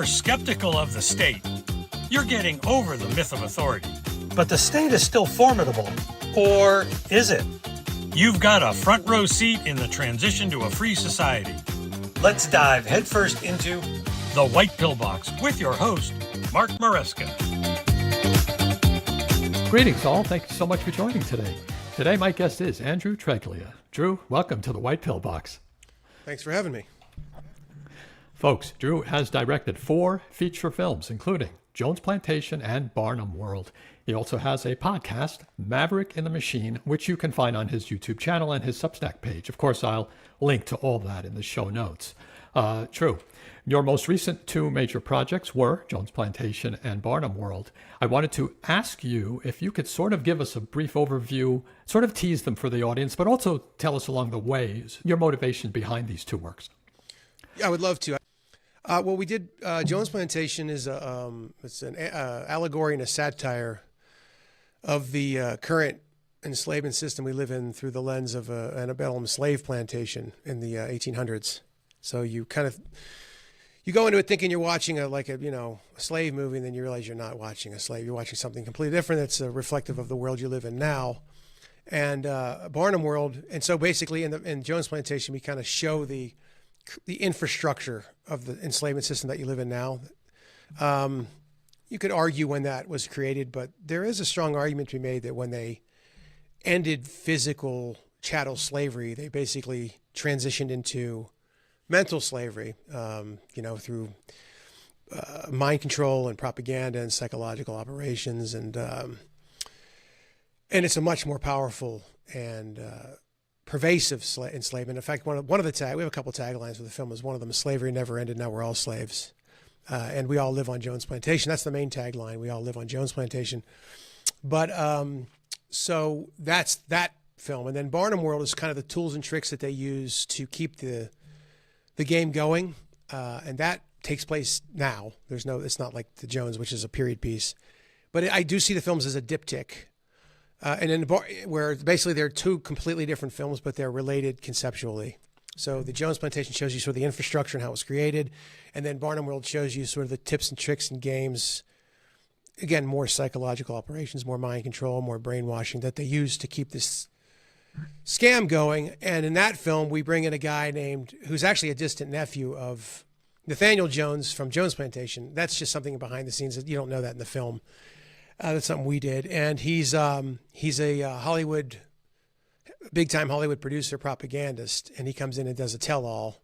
skeptical of the state, you're getting over the myth of authority. But the state is still formidable. Or is it? You've got a front row seat in the transition to a free society. Let's dive headfirst into The White PillBox with your host, Mark Maresca. Greetings all. Thank you so much for joining today. Today my guest is Andrew Treglia. Drew, welcome to The White PillBox. Thanks for having me. Folks, Drew has directed 4 feature films, including Jones Plantation and Barnum World. He also has a podcast, Maverick in the Machine, which you can find on his YouTube channel and his Substack page. Of course, I'll link to all that in the show notes. Drew, your most recent 2 major projects were Jones Plantation and Barnum World. I wanted to ask you if you could sort of give us a brief overview, sort of tease them for the audience, but also tell us along the ways your motivation behind these 2 works. Yeah, I would love to. Well, we did Jones Plantation is it's an allegory and a satire of the current enslavement system we live in through the lens of an antebellum slave plantation in the 1800s. So you go into it thinking you're watching a slave movie, and then you realize you're not watching a slave. You're watching something completely different that's reflective of the world you live in now. And Barnum World, and so basically in Jones Plantation, we kind of show the infrastructure of the enslavement system that you live in now. You could argue when that was created, but there is a strong argument to be made that when they ended physical chattel slavery, they basically transitioned into mental slavery, through mind control and propaganda and psychological operations. And it's a much more powerful and pervasive enslavement. In fact, we have a couple taglines for the film. One of them is "Slavery never ended. Now we're all slaves," and we all live on Jones Plantation. That's the main tagline. We all live on Jones Plantation. But so that's that film, and then Barnum World is kind of the tools and tricks that they use to keep the game going, and that takes place now. It's not like the Jones, which is a period piece, but I do see the films as a diptych. And then where basically they're 2 completely different films, but they're related conceptually. So the Jones Plantation shows you sort of the infrastructure and how it was created. And then Barnum World shows you sort of the tips and tricks and games. Again, more psychological operations, more mind control, more brainwashing that they use to keep this scam going. And in that film, we bring in a guy who's actually a distant nephew of Nathaniel Jones from Jones Plantation. That's just something behind the scenes that you don't know that in the film. That's something we did, and he's a big-time Hollywood producer, propagandist, and he comes in and does a tell-all,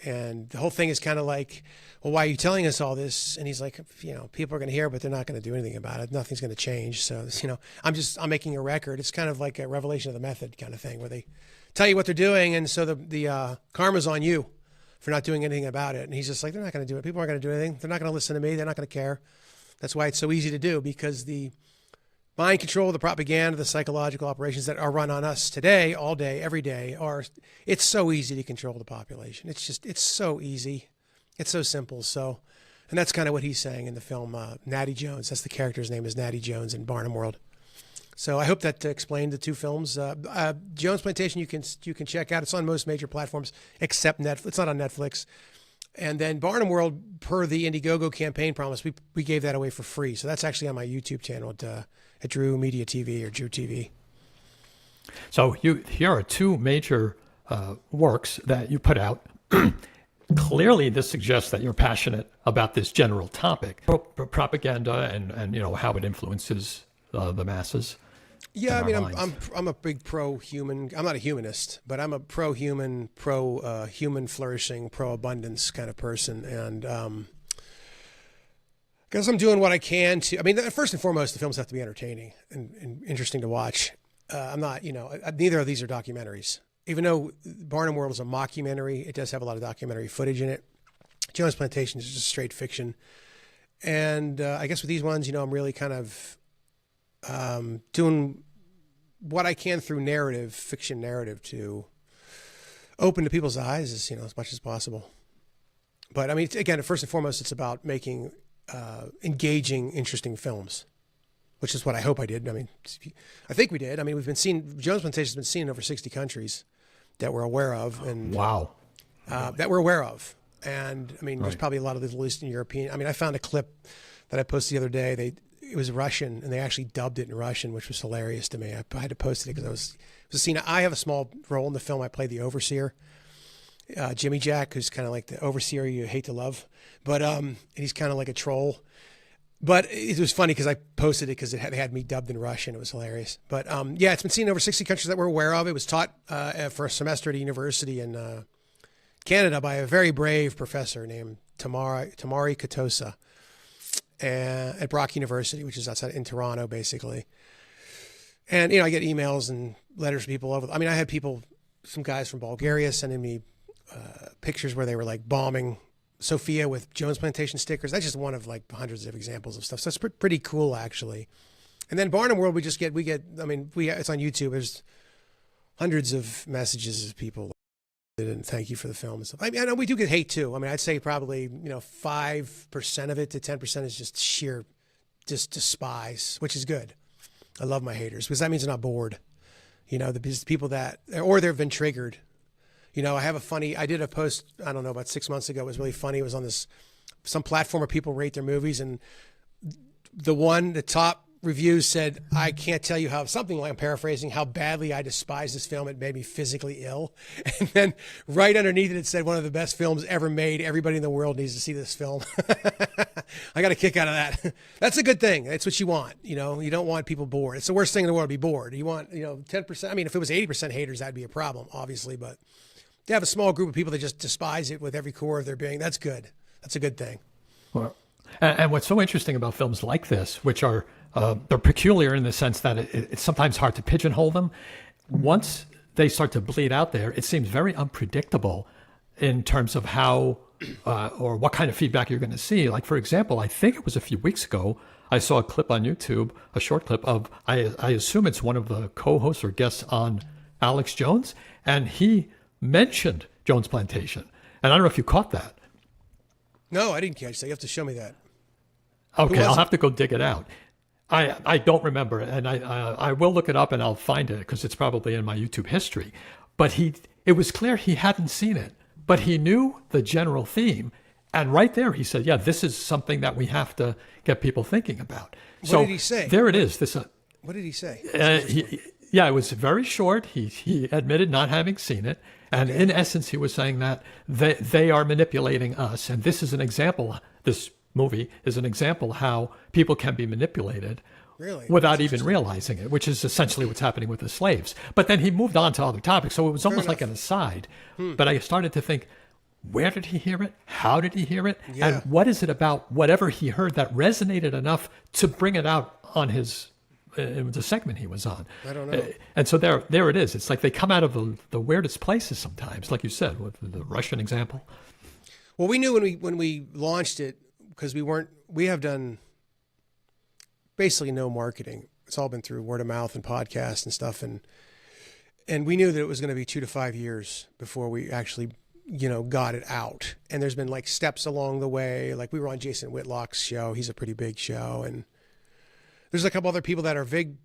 and the whole thing is kind of like, well, why are you telling us all this? And he's like, people are going to hear, but they're not going to do anything about it. Nothing's going to change. So, I'm making a record. It's kind of like a revelation of the method kind of thing, where they tell you what they're doing, and so the karma's on you for not doing anything about it. And he's just like, they're not going to do it. People aren't going to do anything. They're not going to listen to me. They're not going to care. That's why it's so easy to do, because the mind control, the propaganda, the psychological operations that are run on us today, all day, every day, it's so easy to control the population. It's so easy. It's so simple. So, and that's kind of what he's saying in the film, Natty Jones. That's the character's name, is Natty Jones in Barnum World. So I hope that explained the 2 films. Jones Plantation, you can check out. It's on most major platforms except Netflix. It's not on Netflix. And then Barnum World, per the Indiegogo campaign promise, we gave that away for free. So that's actually on my YouTube channel at Drew Media TV or Drew TV. So here are 2 major works that you put out. Clearly, this suggests that you're passionate about this general topic, propaganda, and how it influences the masses. Yeah, I mean, I'm a big pro-human. I'm not a humanist, but I'm a pro-human, human flourishing, pro-abundance kind of person. And because I'm doing what I can to. I mean, first and foremost, the films have to be entertaining and interesting to watch. I'm not, neither of these are documentaries. Even though Barnum World is a mockumentary, it does have a lot of documentary footage in it. Jones Plantation is just straight fiction. And I guess with these ones, I'm really kind of doing what I can through fiction narrative, to open to people's eyes as much as possible. But I mean, again, first and foremost, it's about making engaging, interesting films, which is what I hope I did. I mean, I think we did. I mean, Jones Plantation has been seen in over 60 countries that we're aware of. And wow. That we're aware of. And I mean, Right. there's probably a lot of the Eastern European. I mean, I found a clip that I posted the other day. It was Russian, and they actually dubbed it in Russian, which was hilarious to me. I had to post it because it was a scene. I have a small role in the film. I play the overseer, Jimmy Jack, who's kind of like the overseer you hate to love, but he's kind of like a troll. But it was funny because I posted it because they had me dubbed in Russian. It was hilarious. But yeah, it's been seen in over 60 countries that we're aware of. It was taught for a semester at a university in Canada by a very brave professor named Tamari Katosa at Brock University, which is outside in Toronto, basically. And, I get emails and letters from people over. I mean, I had people, some guys from Bulgaria sending me pictures where they were like bombing Sofia with Jones Plantation stickers. That's just one of like hundreds of examples of stuff. So it's pretty cool, actually. And then Barnum World, it's on YouTube. There's hundreds of messages of people and thank you for the film and stuff. I mean, I know we do get hate too. I mean, I'd say probably 5% of it to 10% is just sheer despise, which is good. I love my haters because that means they're not bored. The people that, or they've been triggered. I did a post, I don't know, about 6 months ago. It was really funny. It was on some platform where people rate their movies, and the top reviews said, I can't tell you how, something like, I'm paraphrasing, how badly I despise this film. It made me physically ill. And then right underneath it said, one of the best films ever made. Everybody in the world needs to see this film. I got a kick out of that. That's a good thing. That's what you want. You don't want people bored. It's the worst thing in the world to be bored. You want, 10%. I mean, if it was 80% haters, that'd be a problem, obviously. But to have a small group of people that just despise it with every core of their being, that's good. That's a good thing. Well, and what's so interesting about films like this, which are they're peculiar in the sense that it's sometimes hard to pigeonhole them. Once they start to bleed out there, it seems very unpredictable in terms of how or what kind of feedback you're going to see. Like, for example, I think it was a few weeks ago, I saw a clip on YouTube, a short clip of, I assume it's one of the co-hosts or guests on Alex Jones, and he mentioned Jones Plantation. And I don't know if you caught that. No, I didn't catch that. You have to show me that. Okay, I'll have to go dig it out. I don't remember it, and I will look it up and I'll find it because it's probably in my YouTube history. But it was clear he hadn't seen it, but he knew the general theme. And right there, he said, yeah, this is something that we have to get people thinking about. What did he say? There it is. What did he say? It was very short. He admitted not having seen it. And in essence, he was saying that they are manipulating us. And this is an example, this movie is an example how people can be manipulated without even realizing it, which is essentially what's happening with the slaves. But then he moved on to other topics. So it was almost like an aside. But I started to think, where did he hear it? How did he hear it? Yeah. And what is it about whatever he heard that resonated enough to bring it out on the segment he was on? I don't know. And so there it is. It's like they come out of the weirdest places sometimes, like you said, with the Russian example. Well, we knew when we launched it, because we have done basically no marketing. It's all been through word of mouth and podcasts and stuff. And we knew that it was going to be 2 to 5 years before we actually, got it out. And there's been like steps along the way. Like we were on Jason Whitlock's show. He's a pretty big show. And there's a couple other people that are big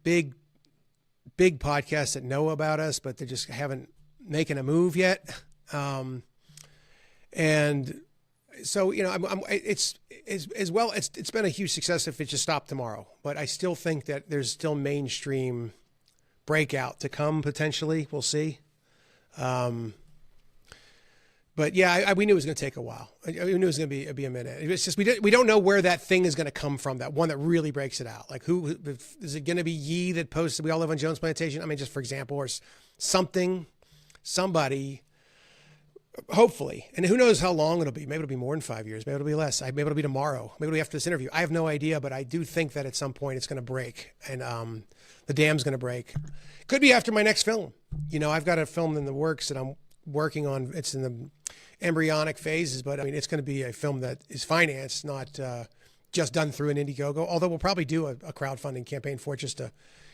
podcasts that know about us, but they just haven't making a move yet. And so, it's been a huge success if it just stopped tomorrow, but I still think that there's still mainstream breakout to come potentially. We'll see. But yeah, we knew it was going to take a while. We knew it was going to be a minute. It's just, we don't know where that thing is going to come from. That one that really breaks it out. Like who is it going to be? Ye that posted, we all live on Jones Plantation. I mean, just for example, or somebody, hopefully, and who knows how long it'll be. Maybe it'll be more than 5 years. Maybe it'll be less. Maybe it'll be tomorrow. Maybe it'll be after this interview. I have no idea, but I do think that at some point it's going to break, and the dam's going to break. Could be after my next film. I've got a film in the works that I'm working on. It's in the embryonic phases, but I mean, it's going to be a film that is financed, not just done through an Indiegogo. Although we'll probably do a crowdfunding campaign for it just to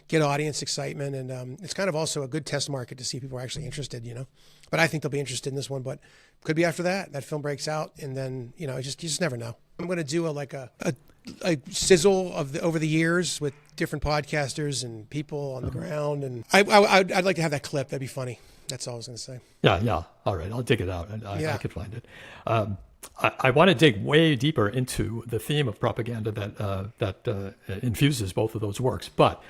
get audience excitement, and it's kind of also a good test market to see if people are actually interested. But I think they'll be interested in this one. But could be after that film breaks out, and then you just never know. I'm going to do a sizzle of over the years with different podcasters and people on the ground, and I'd like to have that clip. That'd be funny. That's all I was going to say. Yeah. All right. I'll dig it out. I could find it. I want to dig way deeper into the theme of propaganda that infuses both of those works, but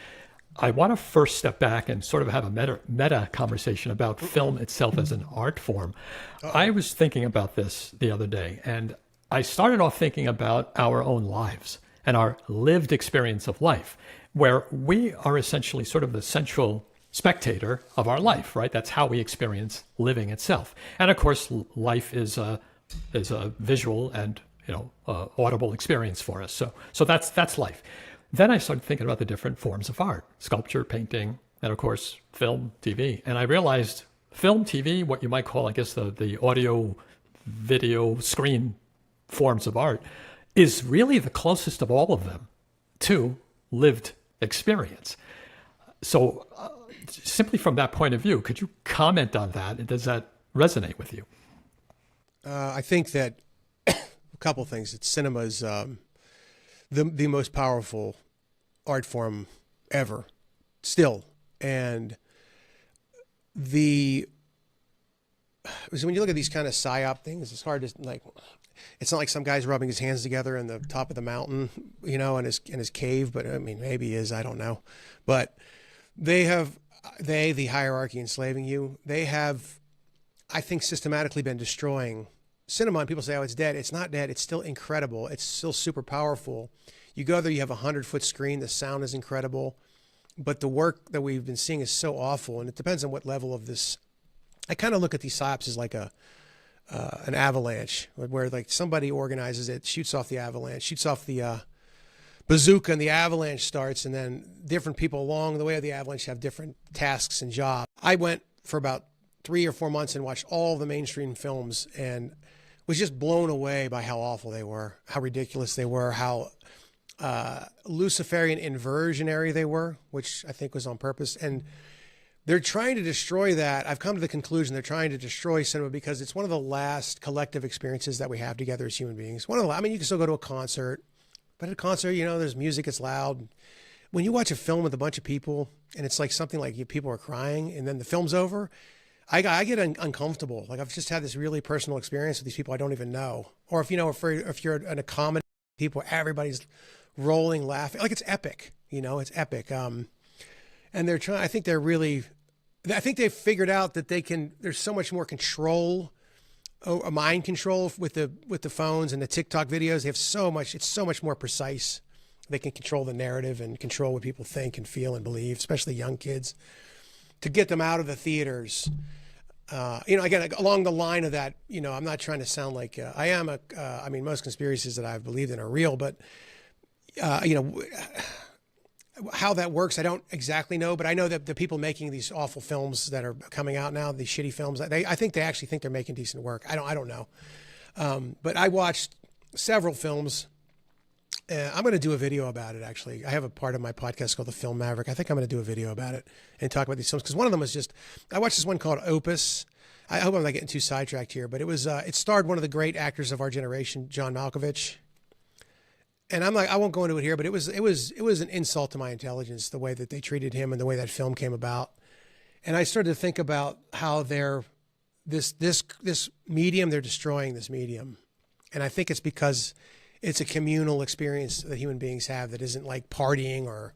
I want to first step back and sort of have a meta conversation about film itself as an art form. I was thinking about this the other day, and I started off thinking about our own lives and our lived experience of life, where we are essentially sort of the central spectator of our life, right? That's how we experience living itself. And of course, life is a visual and audible experience for us. So that's life. Then I started thinking about the different forms of art: sculpture, painting, and of course, film, TV. And I realized film, TV, what you might call, I guess, the audio, video, screen forms of art, is really the closest of all of them to lived experience. So simply from that point of view, could you comment on that? Does that resonate with you? I think that a couple things. Cinema is the most powerful art form ever, still. And so when you look at these kind of psyop things, it's hard to it's not like some guy's rubbing his hands together in the top of the mountain, in his cave, but I mean, maybe he is, I don't know. But the hierarchy enslaving you, they have, I think, systematically been destroying cinema. And people say, oh, it's dead. It's not dead. It's still incredible. It's still super powerful. You go there, you have a 100-foot screen. The sound is incredible. But the work that we've been seeing is so awful. And it depends on what level of this. I kind of look at these psyops as like an avalanche, where like somebody organizes it, shoots off the avalanche, shoots off the bazooka, and the avalanche starts. And then different people along the way of the avalanche have different tasks and jobs. I went for about 3 or 4 months and watched all the mainstream films and was just blown away by how awful they were, how ridiculous they were, how Luciferian inversionary they were, which I think was on purpose. And they're trying to destroy that. I've come to the conclusion they're trying to destroy cinema because it's one of the last collective experiences that we have together as human beings. I mean, you can still go to a concert, but at a concert, there's music, it's loud. When you watch a film with a bunch of people and it's like something like people are crying and then the film's over, I get uncomfortable. Like I've just had this really personal experience with these people I don't even know. Or if you're in a comedy, people, everybody's rolling, laughing, like it's epic, it's epic. And they're trying, I think they've figured out that there's so much more control, mind control with the phones and the TikTok videos. They have it's so much more precise. They can control the narrative and control what people think and feel and believe, especially young kids, to get them out of the theaters. Again, along the line of that, I'm not trying to sound like I am most conspiracies that I've believed in are real, but, how that works, I don't exactly know, but I know that the people making these awful films that are coming out now, these shitty films, I think they actually think they're making decent work. I don't know. But I watched several films. I'm going to do a video about it, actually. I have a part of my podcast called The Film Maverick. I think I'm going to do a video about it and talk about these films. Because one of them was I watched this one called Opus. I hope I'm not getting too sidetracked here, but it starred one of the great actors of our generation, John Malkovich. And I'm like, I won't go into it here, but it was an insult to my intelligence, the way that they treated him and the way that film came about. And I started to think about how this medium, they're destroying this medium. And I think it's because it's a communal experience that human beings have that isn't like partying or,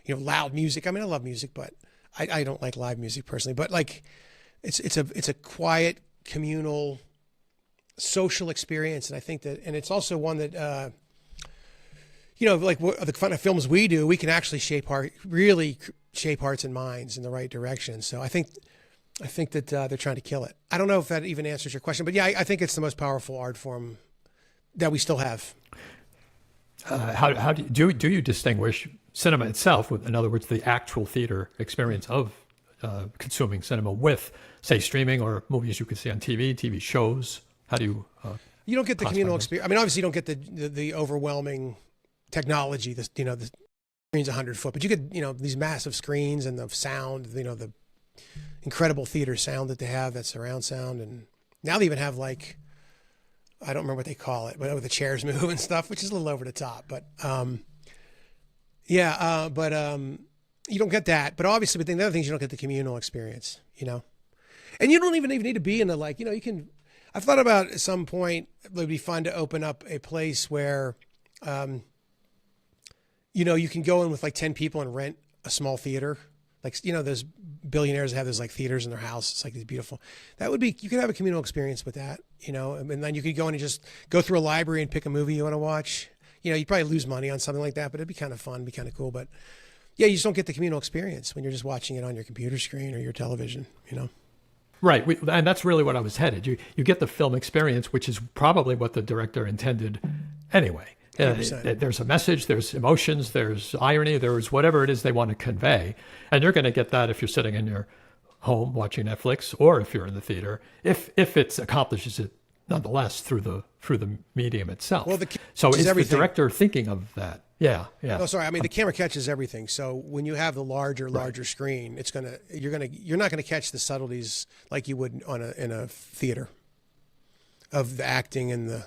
loud music. I mean, I love music, but I don't like live music personally. But like, it's a quiet, communal, social experience, and I think that, and it's also one that, like the kind of films we do, we can actually really shape hearts and minds in the right direction. So I think that they're trying to kill it. I don't know if that even answers your question, but yeah, I think it's the most powerful art form that we still have. How do you distinguish cinema itself, in other words, the actual theater experience of consuming cinema, with, say, streaming or movies you could see on TV shows? How do you? You don't get the communal experience. I mean, obviously, you don't get the overwhelming technology. The screen's 100 foot, but you get these massive screens and the sound. The incredible theater sound that they have, that surround sound, and now they even have like, I don't remember what they call it, but the chairs move and stuff, which is a little over the top. But you don't get that. But obviously, the other things, you don't get the communal experience, and you don't even need to be in the you can. I've thought about at some point it would be fun to open up a place where, you can go in with like 10 people and rent a small theater. Like, those billionaires have those like theaters in their house. It's like these beautiful, you could have a communal experience with that, and then you could go in and just go through a library and pick a movie you want to watch. You'd probably lose money on something like that, but it'd be kind of fun, be kind of cool. But yeah, you just don't get the communal experience when you're just watching it on your computer screen or your television, Right, and that's really what I was headed. You get the film experience, which is probably what the director intended anyway. There's a message, there's emotions, there's irony, there's whatever it is they want to convey. And you're going to get that if you're sitting in your home watching Netflix or if you're in the theater, if it accomplishes it nonetheless through the medium itself. Well, so is the director thinking of that? Yeah. No, sorry. I mean, the camera catches everything. So when you have the larger screen, you're not gonna catch the subtleties like you would in a theater of the acting and the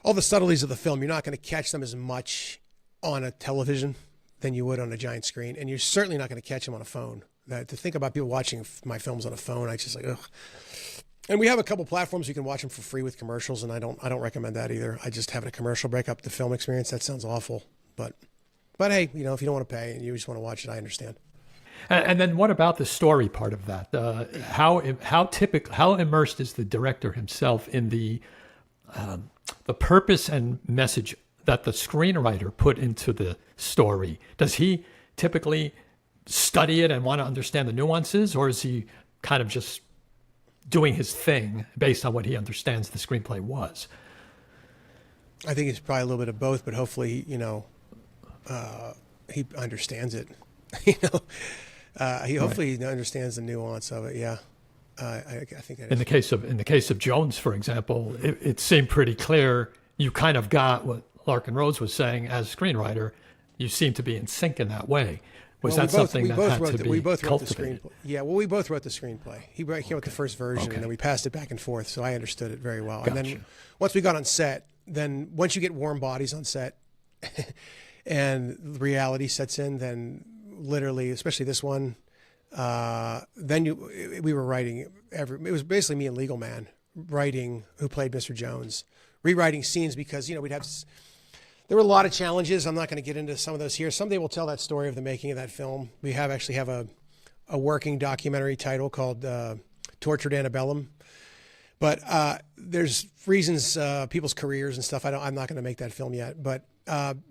all the subtleties of the film. You're not going to catch them as much on a television than you would on a giant screen, and you're certainly not going to catch them on a phone. To think about people watching my films on a phone, I just like ugh. And we have a couple platforms you can watch them for free with commercials, and I don't recommend that either. I just having a commercial break up the film experience. That sounds awful, but hey, if you don't want to pay and you just want to watch it, I understand. And then what about the story part of that? How immersed is the director himself in the purpose and message that the screenwriter put into the story? Does he typically study it and want to understand the nuances, or is he kind of just doing his thing based on what he understands the screenplay was? I think it's probably a little bit of both, but hopefully, he understands it. He understands the nuance of it. Yeah. I think that in the case of Jones, for example, it seemed pretty clear. You kind of got what Larkin Rose was saying as screenwriter. You seem to be in sync in that way. Was that something that had to be cultivated? Yeah, well, we both wrote the screenplay. He came with the first version, and then we passed it back and forth, so I understood it very well. Gotcha. And then once we got on set, once you get warm bodies on set and reality sets in, then literally, especially this one, we were writing it was basically me and Legal Man writing, who played Mr. Jones, rewriting scenes because, there were a lot of challenges. I'm not going to get into some of those here. Someday we'll tell that story of the making of that film. We actually have a working documentary title called Tortured Antebellum. But there's reasons, people's careers and stuff. I'm not going to make that film yet. But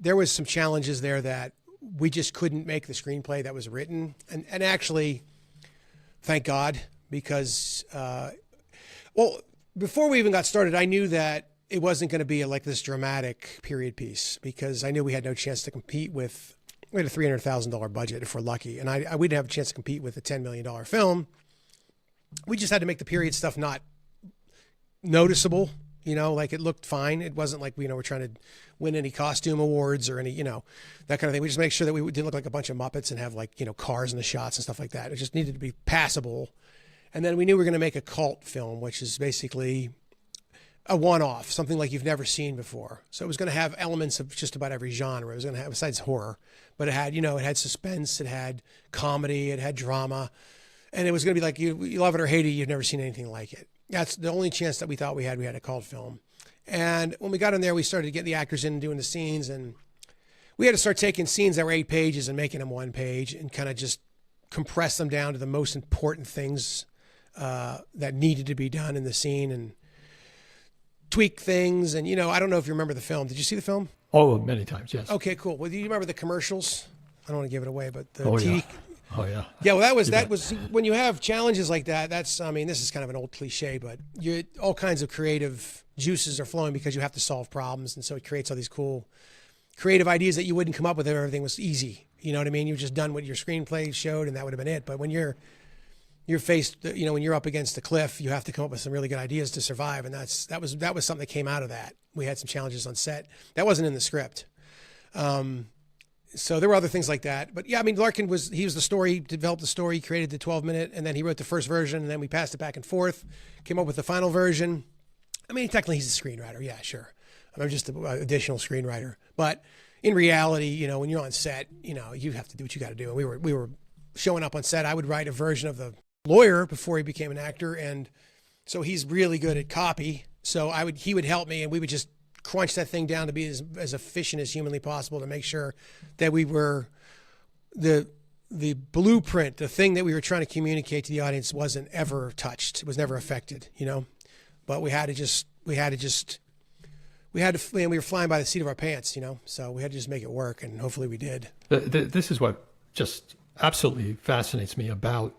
there was some challenges there that we just couldn't make the screenplay that was written. And actually, thank God, because, before we even got started, I knew that it wasn't going to be like this dramatic period piece because I knew we had no chance to compete with, we had a $300,000 budget if we're lucky. And we didn't have a chance to compete with a $10 million film. We just had to make the period stuff not noticeable, like it looked fine. It wasn't like, we're trying to win any costume awards or any, that kind of thing. We just make sure that we didn't look like a bunch of Muppets and have like, cars in the shots and stuff like that. It just needed to be passable. And then we knew we were going to make a cult film, which is basically a one-off, something like you've never seen before. So it was going to have elements of just about every genre. It was going to have, besides horror, but it had, it had suspense, it had comedy, it had drama, and it was going to be like, you love it or hate it, you've never seen anything like it. That's the only chance that we thought we had a cult film. And when we got in there, we started to get the actors in and doing the scenes, and we had to start taking scenes that were 8 pages and making them 1 page and kind of just compress them down to the most important things that needed to be done in the scene and tweak things. And, I don't know if you remember the film. Did you see the film? Oh, many times, yes. Okay, cool. Well, do you remember the commercials? I don't want to give it away, but the TV. Yeah. Oh, yeah. Yeah, well, that was when you have challenges like that, this is kind of an old cliche, but all kinds of creative juices are flowing because you have to solve problems. And so it creates all these cool creative ideas that you wouldn't come up with if everything was easy. You know what I mean? You've just done what your screenplay showed and that would have been it. But when you're faced, when you're up against the cliff, you have to come up with some really good ideas to survive. And that was something that came out of that. We had some challenges on set. That wasn't in the script. So there were other things like that. But yeah, Larkin was the story, developed the story, created the 12-minute, and then he wrote the first version, and then we passed it back and forth, came up with the final version. Technically he's a screenwriter. Yeah, sure. I'm just an additional screenwriter. But in reality, when you're on set, you have to do what you got to do. And we were showing up on set. I would write a version of the lawyer before he became an actor, and So he's really good at copy. So he would help me, and we would just crunch that thing down to be as efficient as humanly possible to make sure that we were the blueprint, the thing that we were trying to communicate to the audience wasn't ever touched. It was never affected, but we were flying by the seat of our pants, so we had to just make it work, and hopefully we did. This is what just absolutely fascinates me about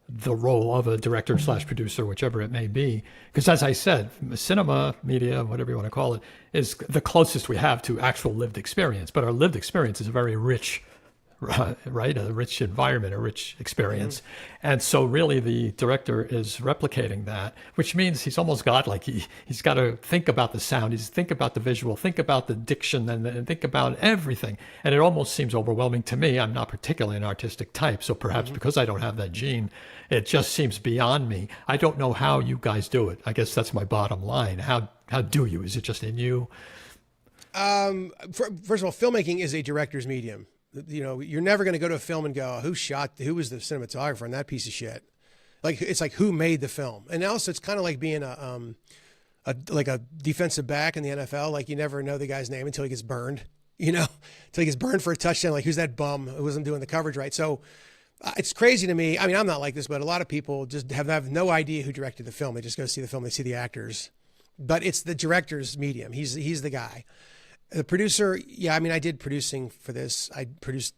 the role of a director / producer, whichever it may be. Because as I said, cinema, media, whatever you want to call it, is the closest we have to actual lived experience. But our lived experience is a very rich, right? A rich environment, a rich experience. Mm-hmm. And so really the director is replicating that, which means he's almost godlike. He's got to think about the sound, think about the visual, think about the diction, and think about everything. And it almost seems overwhelming to me. I'm not particularly an artistic type, so perhaps because I don't have that gene, it just seems beyond me. I don't know how you guys do it. I guess that's my bottom line. How do you? Is it just in you? First of all, filmmaking is a director's medium. You're never going to go to a film and go, who was the cinematographer on that piece of shit? It's like who made the film? And also it's kind of like being a defensive back in the NFL. Like you never know the guy's name until he gets burned, until he gets burned for a touchdown. Like who's that bum who wasn't doing the coverage right? So it's crazy to me. I mean, I'm not like this, but a lot of people just have no idea who directed the film. They just go see the film. They see the actors, but it's the director's medium. He's the guy. The producer, yeah, I mean, I did producing for this. I produced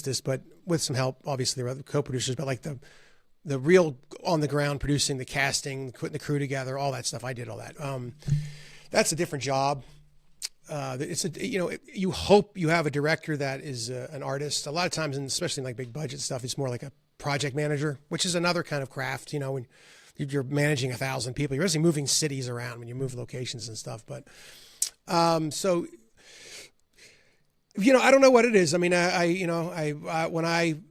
this, but with some help, obviously, there were other co-producers, but like the real on the ground producing, the casting, putting the crew together, all that stuff. I did all that. That's a different job. You hope you have a director that is an artist. A lot of times, and especially in like big budget stuff, it's more like a project manager, which is another kind of craft. When you're managing 1,000 people, you're basically moving cities around when you move locations and stuff, but. So, I don't know what it is. I mean, the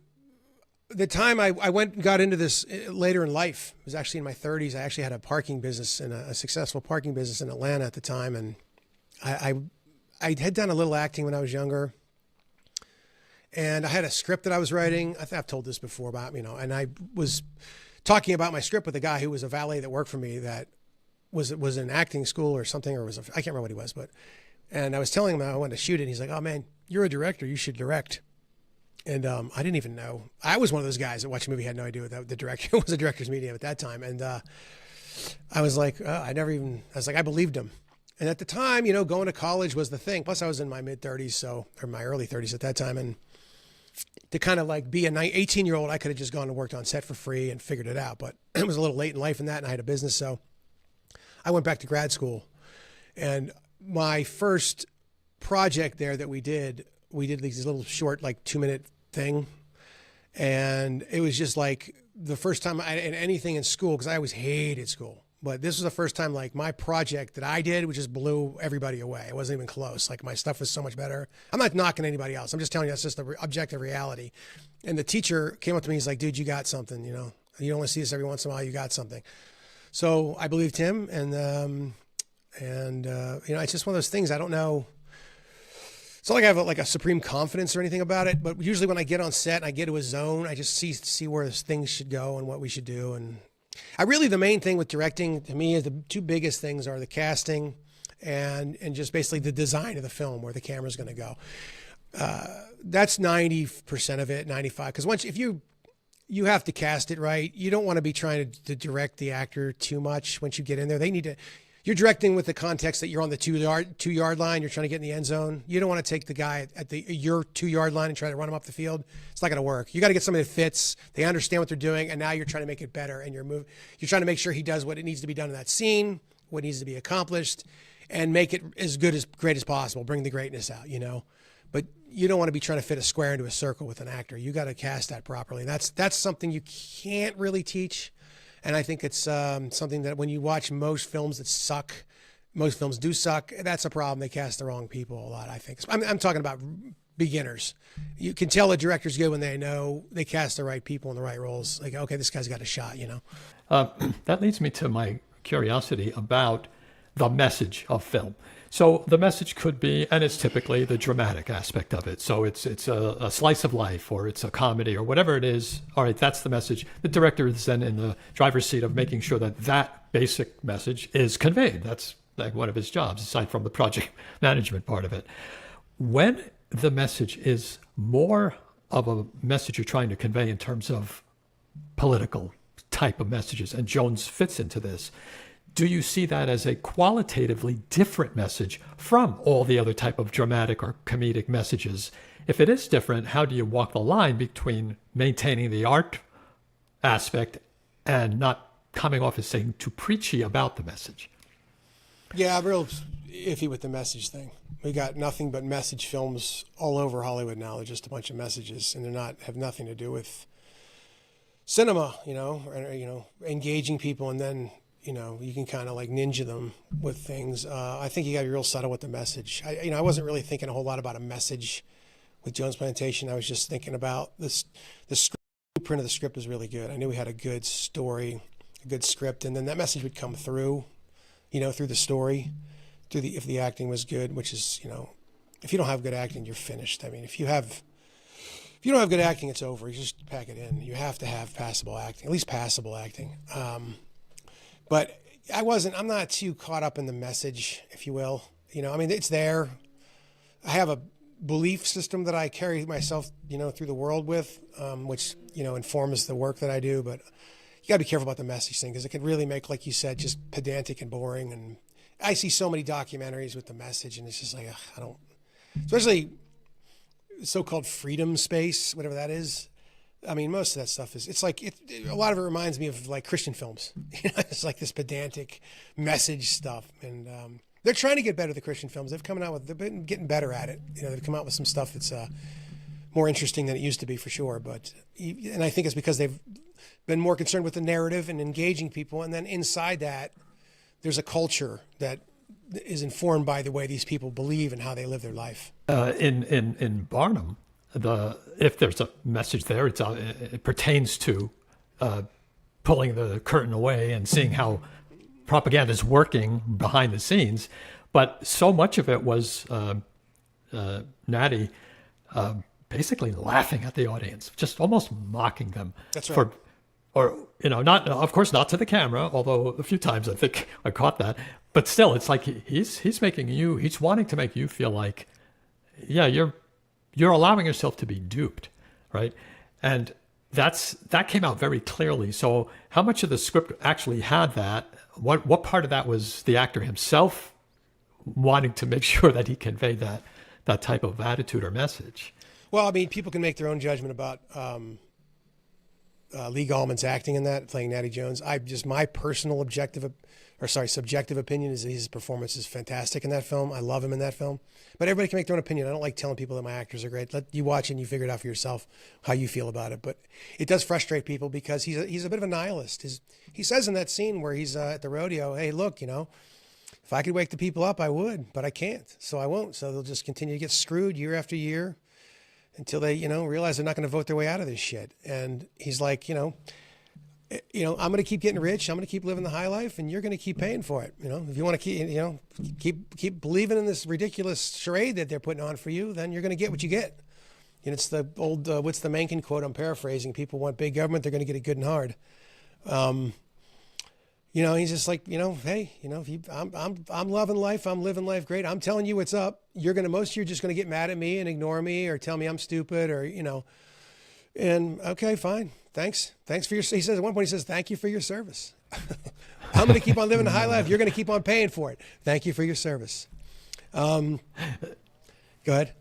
time I went and got into this later in life, it was actually in my 30s. I actually had a parking business and a successful parking business in Atlanta at the time. And I had done a little acting when I was younger, and I had a script that I was writing. I think I've told this before about, and I was talking about my script with a guy who was a valet that worked for me that was in acting school or something, or I can't remember what he was, and I was telling him I wanted to shoot it. And he's like, "Oh man, you're a director. You should direct." And I didn't even know. I was one of those guys that watched a movie, had no idea what the director was, a director's medium at that time. And I was like, I believed him. And at the time, going to college was the thing. Plus I was in my mid-30s, or my early 30s at that time. And to kind of like be an 18-year-old, I could have just gone and worked on set for free and figured it out. But it was a little late in life in that, and I had a business, so I went back to grad school, and my first project there that we did these little short, like 2-minute thing. And it was just like the first time in anything in school, because I always hated school, but this was the first time like my project that I did, which just blew everybody away. It wasn't even close. Like my stuff was so much better. I'm not knocking anybody else. I'm just telling you that's just the objective reality. And the teacher came up to me. He's like, "Dude, you got something, you don't want to see this every once in a while. You got something." So I believed him, and it's just one of those things. I don't know. It's not like I have a supreme confidence or anything about it, but usually when I get on set and I get to a zone, I just see where things should go and what we should do. And the main thing with directing to me is the two biggest things are the casting and just basically the design of the film, where the camera's going to go. That's 90% of it, 95. Because if you have to cast it right. You don't want to be trying to direct the actor too much once you get in there. You're directing with the context that you're on the 2-yard line. You're trying to get in the end zone. You don't want to take the guy at your 2-yard line and try to run him up the field. It's not going to work. You got to get somebody that fits. They understand what they're doing, and now you're trying to make it better. And you're trying to make sure he does what it needs to be done in that scene, what needs to be accomplished, and make it as great as possible. Bring the greatness out, But you don't want to be trying to fit a square into a circle with an actor. You got to cast that properly. That's something you can't really teach. And I think it's something that when you watch most films that suck, most films do suck. That's a problem. They cast the wrong people a lot, I think. I'm talking about beginners. You can tell a director's good when they know they cast the right people in the right roles. Like, okay, this guy's got a shot, That leads me to my curiosity about the message of film. So the message could be, and it's typically the dramatic aspect of it. So it's a slice of life, or it's a comedy, or whatever it is. All right, that's the message. The director is then in the driver's seat of making sure that that basic message is conveyed. That's like one of his jobs, aside from the project management part of it. When the message is more of a message you're trying to convey in terms of political type of messages, and Jones fits into this, do you see that as a qualitatively different message from all the other type of dramatic or comedic messages? If it is different, how do you walk the line between maintaining the art aspect and not coming off as saying too preachy about the message? Yeah, I'm real iffy with the message thing. We got nothing but message films all over Hollywood now. They're just a bunch of messages, and have nothing to do with cinema, or, engaging people, and then you can kind of like ninja them with things. I think you got to be real subtle with the message. I wasn't really thinking a whole lot about a message with Jones Plantation. I was just thinking about this. The blueprint of the script was really good. I knew we had a good story, a good script, and then that message would come through, through the story, if the acting was good, which is, if you don't have good acting, you're finished. I mean, if you don't have good acting, it's over. You just pack it in. You have to have passable acting, at least passable acting. But I'm not too caught up in the message, if you will. It's there. I have a belief system that I carry myself, through the world with, which, informs the work that I do. But you gotta be careful about the message thing, because it can really make, like you said, just pedantic and boring. And I see so many documentaries with the message, and it's just like, I don't, especially so-called freedom space, whatever that is. I mean, most of that stuff a lot of it reminds me of like Christian films. It's like this pedantic message stuff. And they're trying to get better, the Christian films. They've been getting better at it. They've come out with some stuff that's more interesting than it used to be, for sure. And I think it's because they've been more concerned with the narrative and engaging people. And then inside that, there's a culture that is informed by the way these people believe and how they live their life. In Barnum, if there's a message there, it pertains to pulling the curtain away and seeing how propaganda is working behind the scenes. But so much of it was Natty basically laughing at the audience, just almost mocking them. That's right. Not, of course, not to the camera, although a few times I think I caught that. But still, it's like he's wanting to make you feel like, yeah, you're allowing yourself to be duped, right? And that came out very clearly. So how much of the script actually had that? What part of that was the actor himself wanting to make sure that he conveyed that type of attitude or message? Well, I mean, people can make their own judgment about Lee Gallman's acting in that, playing Natty Jones. My personal subjective opinion is that his performance is fantastic in that film. I love him in that film. But everybody can make their own opinion. I don't like telling people that my actors are great. Let you watch it and you figure it out for yourself how you feel about it. But it does frustrate people because he's a bit of a nihilist. He says in that scene where he's at the rodeo, hey, look, if I could wake the people up, I would, but I can't, so I won't. So they'll just continue to get screwed year after year until they, realize they're not going to vote their way out of this shit. And he's like, I'm going to keep getting rich. I'm going to keep living the high life, and you're going to keep paying for it. If you want to keep believing in this ridiculous charade that they're putting on for you, then you're going to get what you get. And it's the old, what's the Mencken quote? I'm paraphrasing. People want big government. They're going to get it good and hard. He's just like, hey, I'm loving life. I'm living life great. I'm telling you what's up. Most of you are just going to get mad at me and ignore me or tell me I'm stupid or, and okay, fine. Thanks for your, he says at one point, thank you for your service. I'm going to keep on living the high life. You're going to keep on paying for it. Thank you for your service. Go ahead.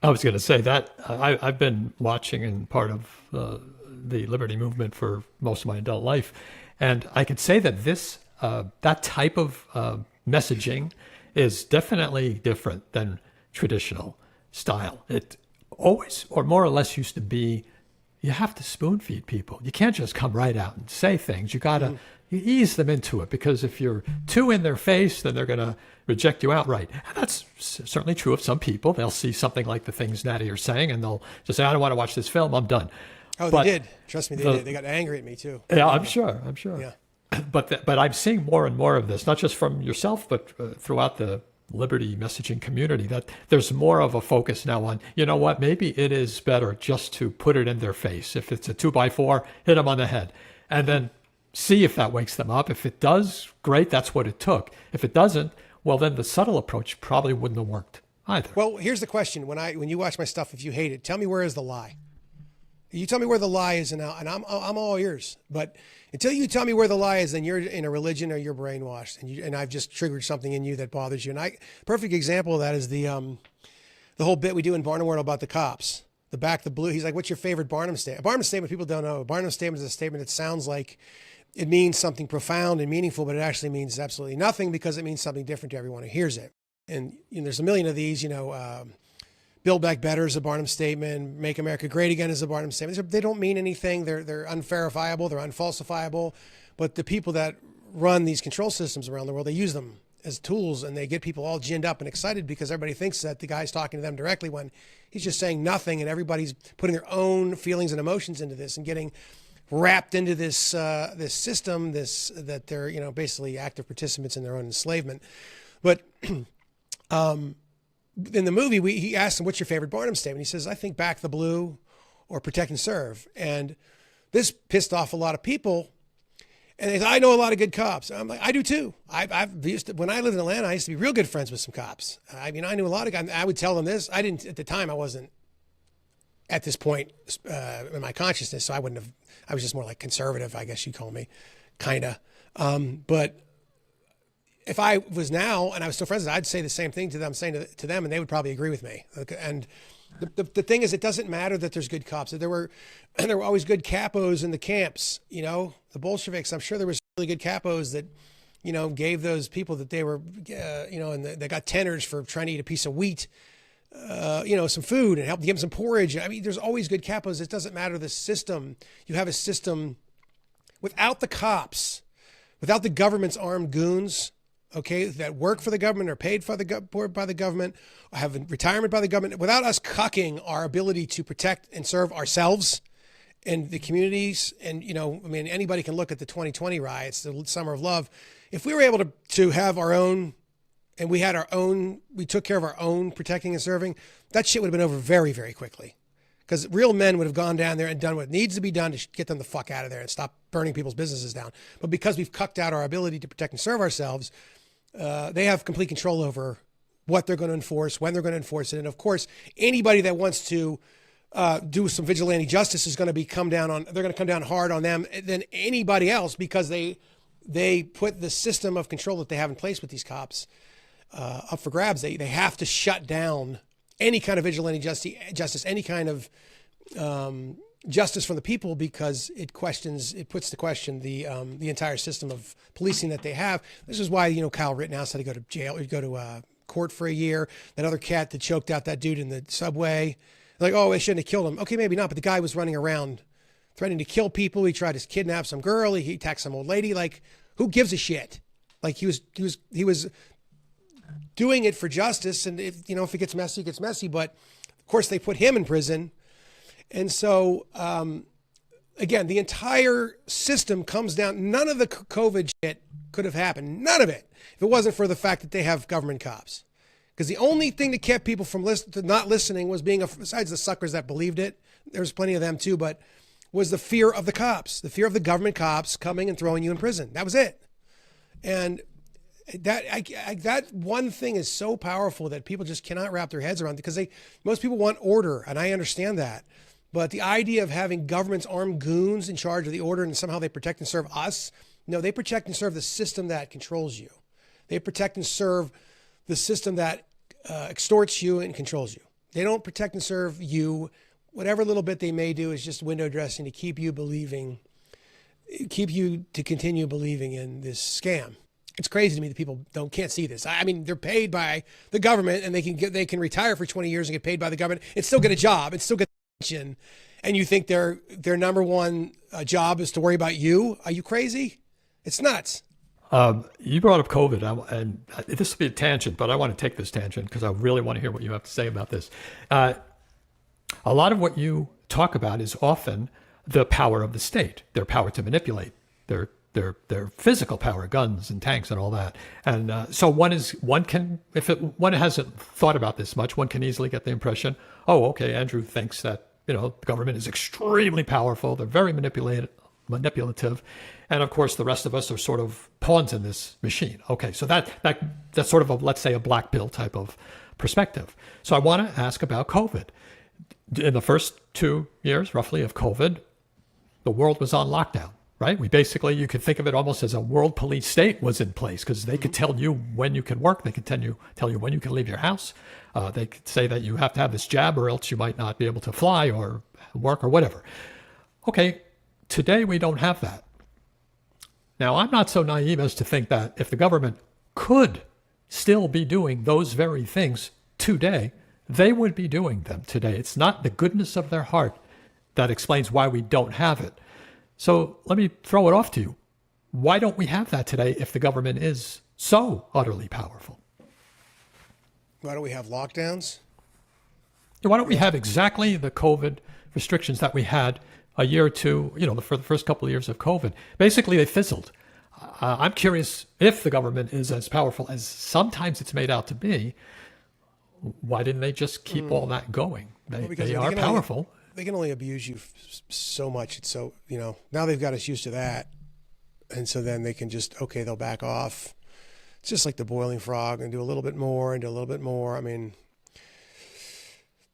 I was going to say that I've been watching and part of the Liberty Movement for most of my adult life. And I could say that that type of messaging is definitely different than traditional style. It always, or more or less, used to be, you have to spoon feed people. You can't just come right out and say things. You got to you ease them into it, because if you're too in their face, then they're going to reject you outright. And that's certainly true of some people. They'll see something like the things Natty are saying, and they'll just say, I don't want to watch this film. I'm done. Oh, they did. Trust me, they did. They got angry at me too. Yeah, I'm sure. Yeah. But I'm seeing more and more of this, not just from yourself, but throughout the liberty messaging community, that there's more of a focus now on, you know what, maybe it is better just to put it in their face. If it's a 2x4, hit them on the head, and then see if that wakes them up. If it does, great, that's what it took. If it doesn't, well, then the subtle approach probably wouldn't have worked either. Well, here's the question. When you watch my stuff, if you hate it, tell me where is the lie? You tell me where the lie is, and I'm all ears. But until you tell me where the lie is, then you're in a religion or you're brainwashed, and I've just triggered something in you that bothers you. And perfect example of that is the whole bit we do in Barnum World about the cops. The back the blue. He's like, "What's your favorite Barnum statement?" A Barnum statement people don't know. A Barnum statement is a statement that sounds like it means something profound and meaningful, but it actually means absolutely nothing because it means something different to everyone who hears it. And there's a million of these. Build Back Better is a Barnum statement. Make America Great Again is a Barnum statement. They don't mean anything. They're unverifiable. They're unfalsifiable. But the people that run these control systems around the world, they use them as tools, and they get people all ginned up and excited because everybody thinks that the guy's talking to them directly when he's just saying nothing, and everybody's putting their own feelings and emotions into this and getting wrapped into this system, that they're basically active participants in their own enslavement. But in the movie, he asked him, "What's your favorite Barnum statement?" He says, "I think back the blue or protect and serve." And this pissed off a lot of people. And they said, "I know a lot of good cops." I'm like, "I do too. When I lived in Atlanta, I used to be real good friends with some cops. I knew a lot of guys. I would tell them this. I didn't, at the time, I wasn't at this point in my consciousness. So I was just more like conservative, I guess you'd call me, kind of. But if I was now and I was still friends, I'd say the same thing to them, saying to them, and they would probably agree with me. And the thing is, it doesn't matter that there's good cops. There were always good capos in the camps. The Bolsheviks. I'm sure there was really good capos that, gave those people that they were, and they got tenors for trying to eat a piece of wheat, some food, and help give them some porridge. I mean, there's always good capos. It doesn't matter the system. You have a system without the cops, without the government's armed goons, okay, that work for the government or paid by the government, or have retirement by the government, without us cucking our ability to protect and serve ourselves and the communities. And, anybody can look at the 2020 riots, the Summer of Love. If we were able to have our own, and we took care of our own protecting and serving, that shit would have been over very, very quickly. Because real men would have gone down there and done what needs to be done to get them the fuck out of there and stop burning people's businesses down. But because we've cucked out our ability to protect and serve ourselves, they have complete control over what they're going to enforce, when they're going to enforce it. And of course, anybody that wants to do some vigilante justice is going to come down hard on them than anybody else, because they put the system of control that they have in place with these cops up for grabs. They have to shut down any kind of vigilante justice, any kind of justice from the people, because it puts to question the entire system of policing that they have. This is why, Kyle Rittenhouse had to go to jail, or go to court for a year. That other cat that choked out that dude in the subway, like, oh, I shouldn't have killed him. Okay, maybe not, but the guy was running around threatening to kill people. He tried to kidnap some girl. He attacked some old lady. Like, who gives a shit? Like, he was doing it for justice, and if it gets messy, it gets messy. But of course, they put him in prison. And so, again, the entire system comes down. None of the COVID shit could have happened. None of it, if it wasn't for the fact that they have government cops. Because the only thing that kept people from not listening was besides the suckers that believed it, there's plenty of them too, but was the fear of the cops, the fear of the government cops coming and throwing you in prison. That was it. And that one thing is so powerful that people just cannot wrap their heads around, because most people want order, and I understand that. But the idea of having government's armed goons in charge of the order and somehow they protect and serve us, no, they protect and serve the system that controls you. They protect and serve the system that extorts you and controls you. They don't protect and serve you. Whatever little bit they may do is just window dressing to keep you to continue believing in this scam. It's crazy to me that people can't see this. I mean, they're paid by the government, and they can retire for 20 years and get paid by the government and still get a job and still get attention. And you think their number one job is to worry about you? Are you crazy? It's nuts. You brought up COVID, and this will be a tangent, but I want to take this tangent because I really want to hear what you have to say about this. A lot of what you talk about is often the power of the state, their power to manipulate, their their physical power, guns and tanks and all that. And so one hasn't thought about this much, one can easily get the impression, oh, okay, Andrew thinks that, the government is extremely powerful. They're very manipulative. And of course, the rest of us are sort of pawns in this machine. Okay, so that's sort of let's say a black pill type of perspective. So I want to ask about COVID. In the first 2 years, roughly, of COVID, the world was on lockdown, right? You could think of it almost as a world police state was in place, because they could tell you when you could work. They could tell you when you can leave your house. They could say that you have to have this jab or else you might not be able to fly or work or whatever. Okay, today we don't have that. Now, I'm not so naive as to think that if the government could still be doing those very things today, they would be doing them today. It's not the goodness of their heart that explains why we don't have it. So let me throw it off to you. Why don't we have that today if the government is so utterly powerful? Why don't we have lockdowns? Why don't we have exactly the COVID restrictions that we had a year or two, for the first couple of years of COVID? Basically, they fizzled. I'm curious, if the government is as powerful as sometimes it's made out to be, why didn't they just keep all that going? They are powerful. They can only abuse you so much. It's so, now they've got us used to that. And so then they can they'll back off. It's just like the boiling frog, and do a little bit more and do a little bit more.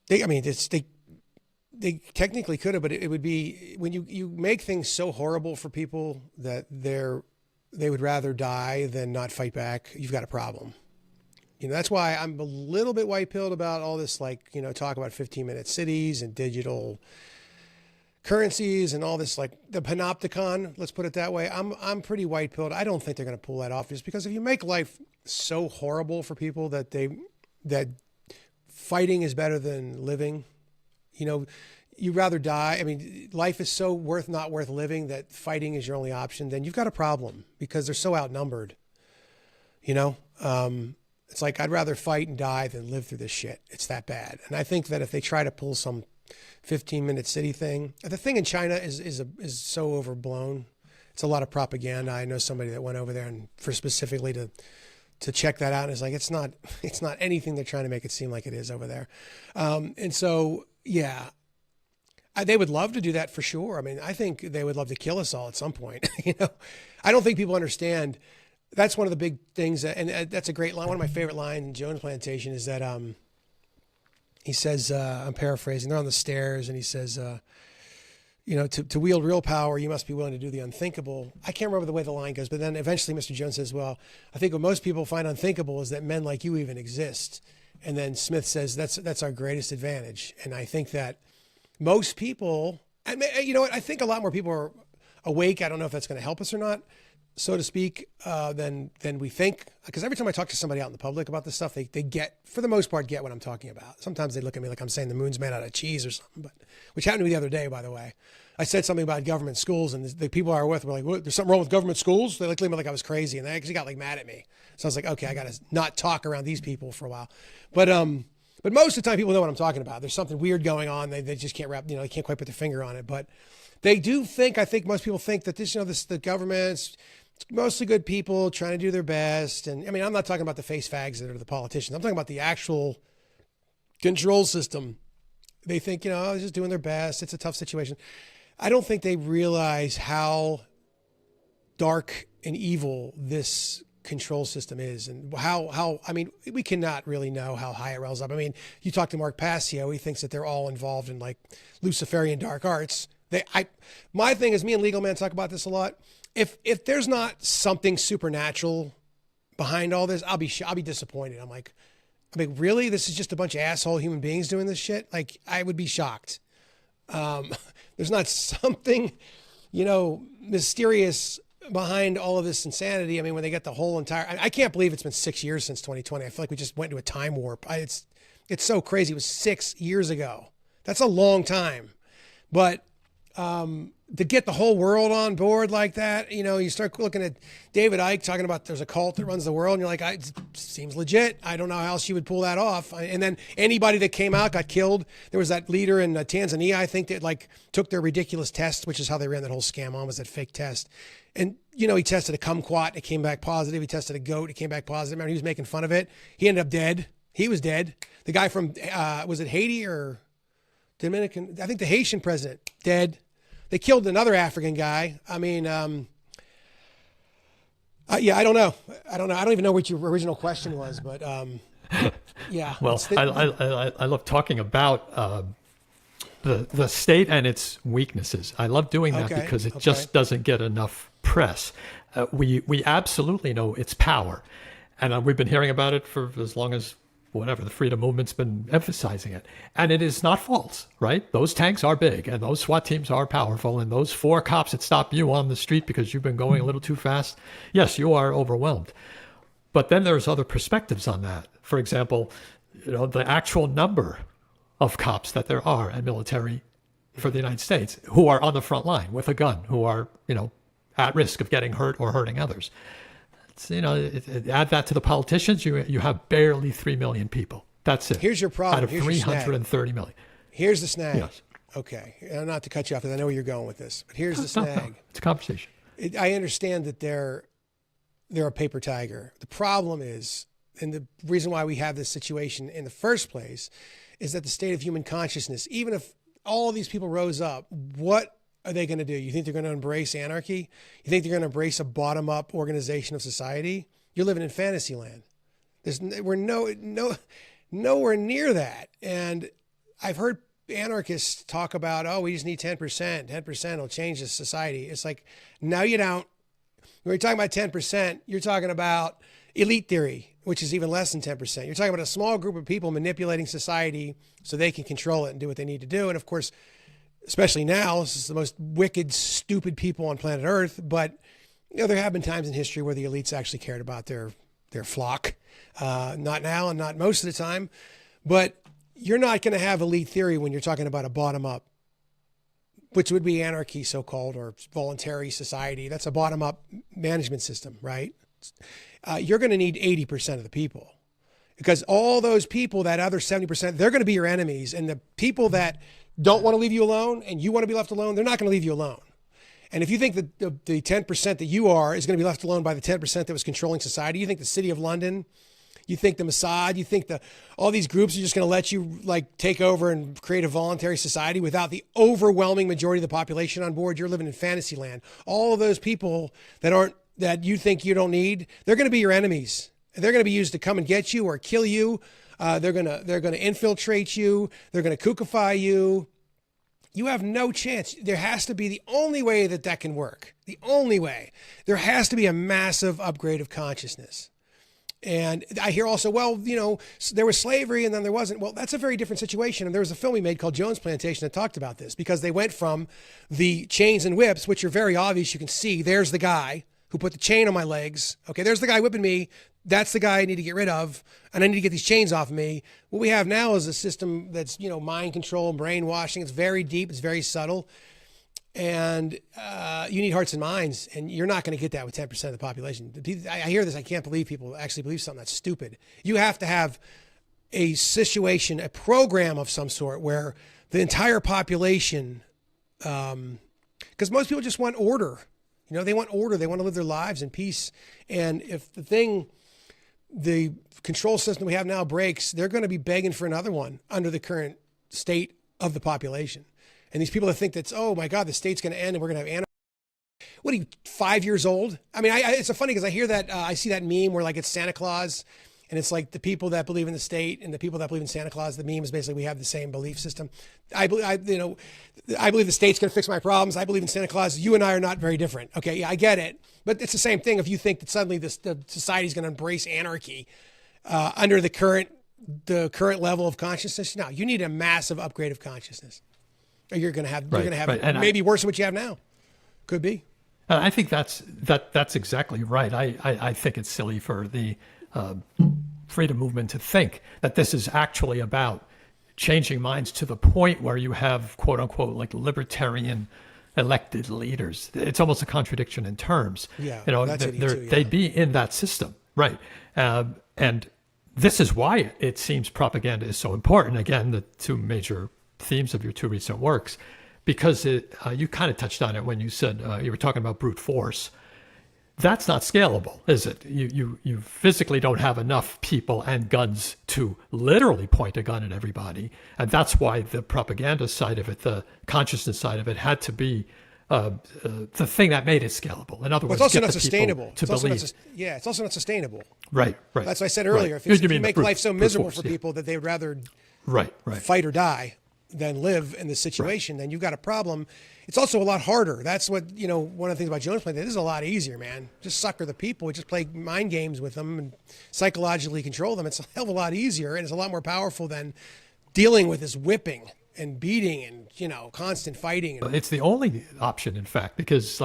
They technically could have, but it would be when you make things so horrible for people that they would rather die than not fight back. You've got a problem. That's why I'm a little bit white-pilled about all this, talk about 15-minute cities and digital currencies and all this, the panopticon, let's put it that way. I'm pretty white-pilled. I don't think they're going to pull that off, just because if you make life so horrible for people that fighting is better than living, you'd rather die. Life is so not worth living that fighting is your only option. Then you've got a problem, because they're so outnumbered. It's like, I'd rather fight and die than live through this shit. It's that bad. And I think that if they try to pull some 15-minute city thing, the thing in China is so overblown. It's a lot of propaganda. I know somebody that went over there and specifically to check that out, and it's like, it's not anything they're trying to make it seem like it is over there. And so, yeah, they would love to do that for sure. I think they would love to kill us all at some point. I don't think people understand. That's one of the big things, and that's a great line. One of my favorite lines in Jones Plantation is that he says, I'm paraphrasing, they're on the stairs, and he says, to wield real power, you must be willing to do the unthinkable. I can't remember the way the line goes, but then eventually Mr. Jones says, well, I think what most people find unthinkable is that men like you even exist. And then Smith says, that's our greatest advantage. And I think that most people, I think a lot more people are awake. I don't know if that's going to help us or not, so to speak, than we think. Because every time I talk to somebody out in the public about this stuff, they get, for the most part, get what I'm talking about. Sometimes they look at me like I'm saying the moon's made out of cheese or something, which happened to me the other day, by the way. I said something about government schools, and the people I were with were like, what, there's something wrong with government schools? They looked at me like I was crazy, and they actually got mad at me. So I was like, okay, I got to not talk around these people for a while. But most of the time, people know what I'm talking about. There's something weird going on. They just can't they can't quite put their finger on it. But they do think, I think most people think that the government's mostly good people trying to do their best. And I'm not talking about the face fags that are the politicians. I'm talking about the actual control system. They think, they're just doing their best. It's a tough situation. I don't think they realize how dark and evil this control system is, and how we cannot really know how high it rolls up. You talk to Mark Passio, he thinks that they're all involved in Luciferian dark arts. My thing is, me and Legal Man talk about this a lot. If there's not something supernatural behind all this, I'll be disappointed. I'm like, really? This is just a bunch of asshole human beings doing this shit? I would be shocked. There's not something, mysterious behind all of this insanity. When they get the whole entire, I can't believe it's been 6 years since 2020. I feel like we just went into a time warp. It's so crazy. It was 6 years ago. That's a long time. But to get the whole world on board like that, you start looking at David Icke talking about there's a cult that runs the world, and you're like, it seems legit. I don't know how else you would pull that off. And then anybody that came out got killed. There was that leader in Tanzania, I think, that like took their ridiculous test, which is how they ran that whole scam on, was that fake test. And, he tested a kumquat, it came back positive. He tested a goat, it came back positive. Remember, he was making fun of it. He ended up dead. He was dead. The guy from, was it Haiti or Dominican? I think the Haitian president, dead. They killed another African guy. I mean, yeah, I don't know. I don't even know what your original question was, but yeah. Well, I love talking about the state and its weaknesses. I love doing that because it just doesn't get enough press. We absolutely know its power, and we've been hearing about it for as long as the freedom movement's been emphasizing it. And it is not false, right? Those tanks are big and those SWAT teams are powerful, and those 4 cops that stop you on the street because you've been going a little too fast, yes, you are overwhelmed. But then there's other perspectives on that. For example, the actual number of cops that there are and military for the United States who are on the front line with a gun, who are, at risk of getting hurt or hurting others. Add that to the politicians, you have barely 3 million people. That's it. Here's your problem. Out of 330 million. Here's the snag. Yes. Okay. Not to cut you off, because I know where you're going with this, but here's the snag. No. It's a conversation. I understand that they're a paper tiger. The problem is, and the reason why we have this situation in the first place, is that the state of human consciousness, even if all of these people rose up, what are they going to do? You think they're going to embrace anarchy? You think they're going to embrace a bottom-up organization of society? You're living in fantasy land. We're nowhere near that. And I've heard anarchists talk about, we just need 10%. 10% will change the society. It's like, no, you don't. When you're talking about 10%, you're talking about elite theory, which is even less than 10%. You're talking about a small group of people manipulating society so they can control it and do what they need to do. And of course, especially now, this is the most wicked, stupid people on planet Earth. But there have been times in history where the elites actually cared about their flock. Not now, and not most of the time. But you're not going to have elite theory when you're talking about a bottom-up, which would be anarchy, so-called, or voluntary society. That's a bottom-up management system, right? You're going to need 80% of the people, because all those people, that other 70%, they're going to be your enemies. And the people that don't want to leave you alone and you want to be left alone, they're not going to leave you alone. And if you think that the 10% that you are is going to be left alone by the 10% that was controlling society, you think the City of London, you think the Mossad, you think all these groups are just going to let you take over and create a voluntary society without the overwhelming majority of the population on board? You're living in fantasy land. All of those people that you think you don't need, they're going to be your enemies. They're going to be used to come and get you or kill you. They're going to infiltrate you. They're going to kookify you. You have no chance. There has to be, the only way that can work, the only way, there has to be a massive upgrade of consciousness. And I hear also, there was slavery and then there wasn't. Well, that's a very different situation. And there was a film we made called Jones Plantation that talked about this, because they went from the chains and whips, which are very obvious. You can see there's the guy who put the chain on my legs. Okay, there's the guy whipping me. That's the guy I need to get rid of, and I need to get these chains off of me. What we have now is a system that's, mind control and brainwashing. It's very deep. It's very subtle. And you need hearts and minds, and you're not going to get that with 10% of the population. I hear this. I can't believe people actually believe something that's stupid. You have to have a situation, a program of some sort where the entire population, because most people just want order. They want order. They want to live their lives in peace. And if the control system we have now breaks, they're going to be begging for another one under the current state of the population. And these people that think that's, oh my God, the state's going to end and we're going to have anarchy. What are you, 5 years old? I mean, it's so funny because I hear that, I see that meme where it's Santa Claus, and it's like the people that believe in the state and the people that believe in Santa Claus. The meme is basically, we have the same belief system. I believe the state's going to fix my problems. I believe in Santa Claus. You and I are not very different. Okay, yeah, I get it. But it's the same thing if you think that suddenly the society's going to embrace anarchy under the current level of consciousness. No, you need a massive upgrade of consciousness. Or you're going to have maybe worse than what you have now. Could be. I think that's exactly right. I think it's silly for the freedom movement to think that this is actually about changing minds to the point where you have, quote unquote, libertarian elected leaders. It's almost a contradiction in terms. Yeah, you know, that's it too, yeah. they'd be in that system, right? And this is why it seems propaganda is so important. Again, the two major themes of your two recent works, because you kind of touched on it when you said you were talking about brute force. That's not scalable, is it? You physically don't have enough people and guns to literally point a gun at everybody. And that's why the propaganda side of it, the consciousness side of it, had to be the thing that made it scalable. In other words, it's also get not the sustainable. To believe. It's also not sustainable. Right. That's what I said earlier. Right. If you mean make life so miserable for people that they would rather fight or die than live in this situation, then you've got a problem. It's also a lot harder. That's what, one of the things about Jones Plantation, this is a lot easier, man. Just sucker the people. Just play mind games with them and psychologically control them. It's a hell of a lot easier, and it's a lot more powerful than dealing with this whipping and beating and, constant fighting. It's the only option, in fact, because,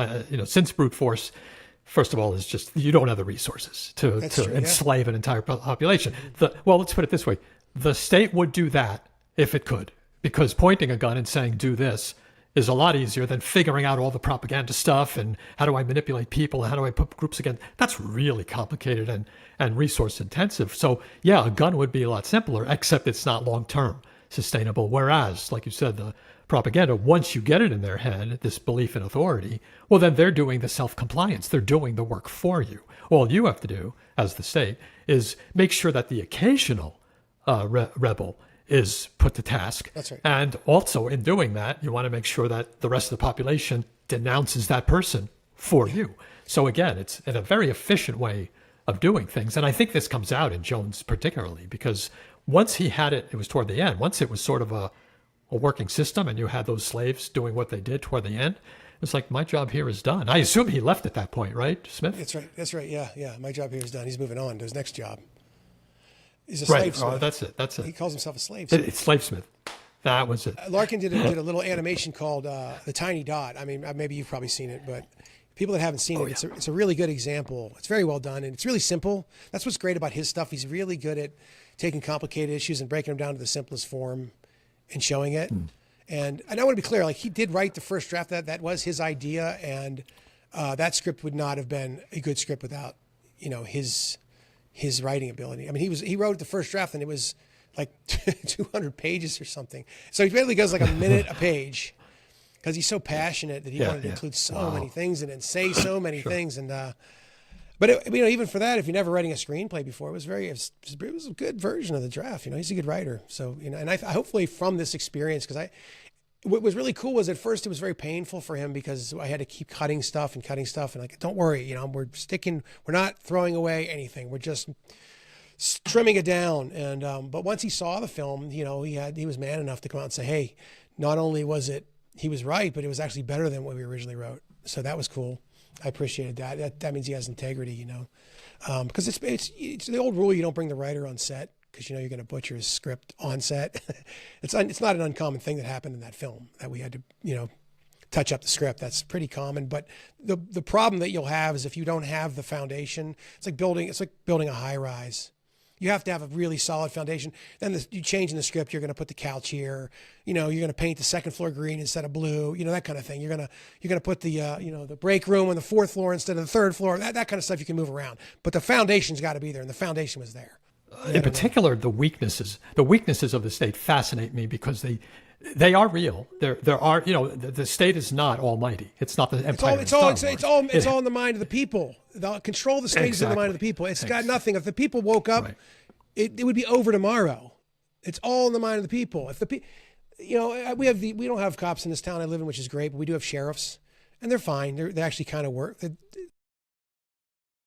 since brute force, first of all, is just you don't have the resources to enslave an entire population. Let's put it this way. The state would do that if it could, because pointing a gun and saying, do this, is a lot easier than figuring out all the propaganda stuff and how do I manipulate people and how do I put groups against. That's really complicated and resource intensive. So yeah, a gun would be a lot simpler, except it's not long-term sustainable. Whereas, like you said, the propaganda, once you get it in their head, this belief in authority, well, then they're doing the self-compliance. They're doing the work for you. All you have to do as the state is make sure that the occasional rebel is put to task. That's right. And also in doing that, you want to make sure that the rest of the population denounces that person for you. So again, it's in a very efficient way of doing things. And I think this comes out in Jones particularly, because once he had it was toward the end, once it was sort of a working system and you had those slaves doing what they did toward the end, it's like, my job here is done. I assume he left at that point, right, Smith? That's right. Yeah. My job here is done. He's moving on to his next job. He's a slave smith. Oh, that's it. He calls himself a slave smith. It's slave smith. That was it. Larkin did a little animation called The Tiny Dot. I mean, maybe you've probably seen it, but people that haven't seen it, it's a really good example. It's very well done, and it's really simple. That's what's great about his stuff. He's really good at taking complicated issues and breaking them down to the simplest form and showing it. And I want to be clear, like, he did write the first draft. That was his idea, and that script would not have been a good script without, his writing ability. I mean, he wrote the first draft and it was like 200 pages or something. So he basically goes like a minute a page because he's so passionate that he wanted to include so many things and say so many things. And but even for that, if you're never writing a screenplay before, it was a good version of the draft. He's a good writer. So and I hopefully from this experience, because what was really cool was at first it was very painful for him because I had to keep cutting stuff and like, don't worry, we're not throwing away anything. We're just trimming it down. And, but once he saw the film, he was man enough to come out and say, hey, not only was he was right, but it was actually better than what we originally wrote. So that was cool. I appreciated that. That means he has integrity, because it's the old rule. You don't bring the writer on set, because you're going to butcher his script on set. It's not an uncommon thing that happened in that film, that we had to, touch up the script. That's pretty common. But the problem that you'll have is if you don't have the foundation, it's like building a high rise. You have to have a really solid foundation. Then you change in the script. You're going to put the couch here. You're going to paint the second floor green instead of blue. That kind of thing. You're going to put the the break room on the fourth floor instead of the third floor. That kind of stuff you can move around. But the foundation's got to be there, and the foundation was there. In particular, the weaknesses of the state fascinate me because they are real. There are, the state is not almighty. It's not the empire. It's all in the mind of the people. The control of the state is in the mind of the people. It's got nothing. If the people woke up, it would be over tomorrow. It's all in the mind of the people. If we don't have cops in this town I live in, which is great, but we do have sheriffs, and they're fine. They actually kind of work.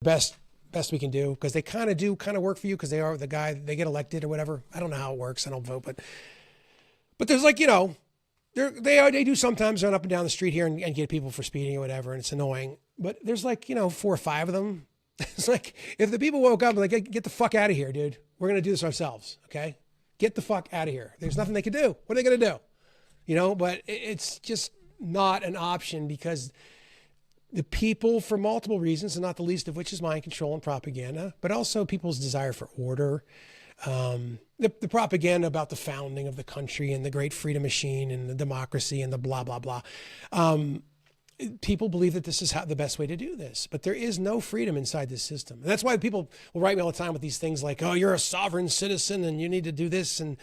Best we can do, because they kind of work for you, because they are the guy, they get elected or whatever. I don't know how it works. I don't vote, but there's they do sometimes run up and down the street here and get people for speeding or whatever, and it's annoying. But there's 4 or 5 of them. It's like, if the people woke up and like, get the fuck out of here, dude. We're going to do this ourselves. Okay. Get the fuck out of here. There's nothing they can do. What are they going to do? But it's just not an option, because the people, for multiple reasons, and not the least of which is mind control and propaganda, but also people's desire for order, the propaganda about the founding of the country and the great freedom machine and the democracy and the blah, blah, blah. people believe that this is the best way to do this, but there is no freedom inside this system. And that's why people will write me all the time with these things like, oh, you're a sovereign citizen and you need to do this. And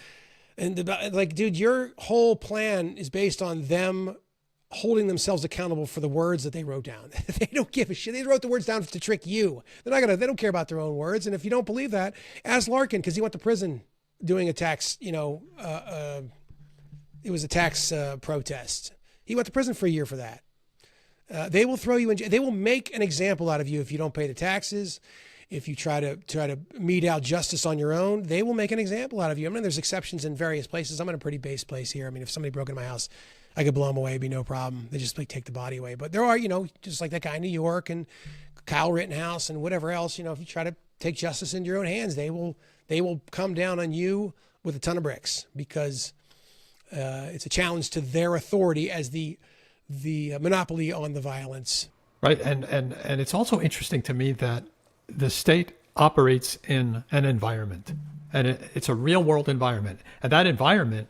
like, dude, your whole plan is based on them holding themselves accountable for the words that they wrote down. They don't give a shit. They wrote the words down to trick you. They don't care about their own words. And if you don't believe that, ask Larkin, because he went to prison doing a tax, it was a tax protest. He went to prison for a year for that. They will throw you in jail. They will make an example out of you if you don't pay the taxes. If you try to mete out justice on your own, they will make an example out of you. I mean, there's exceptions in various places. I'm in a pretty base place here. I mean, if somebody broke into my house, I could blow them away, it'd be no problem. They just take the body away. But there are, just like that guy in New York and Kyle Rittenhouse and whatever else, if you try to take justice into your own hands, they will come down on you with a ton of bricks, because it's a challenge to their authority as the monopoly on the violence. Right. And it's also interesting to me that the state operates in an environment, and it's a real world environment. And that environment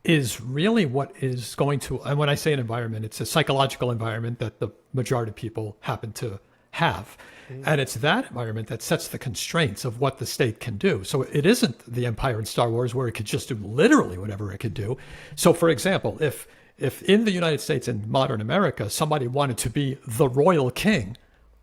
is really what is going to, and when I say an environment, it's a psychological environment that the majority of people happen to have. Mm-hmm. And it's that environment that sets the constraints of what the state can do. So it isn't the Empire in Star Wars where it could just do literally whatever it could do. So for example, if in the United States, in modern America, somebody wanted to be the royal king,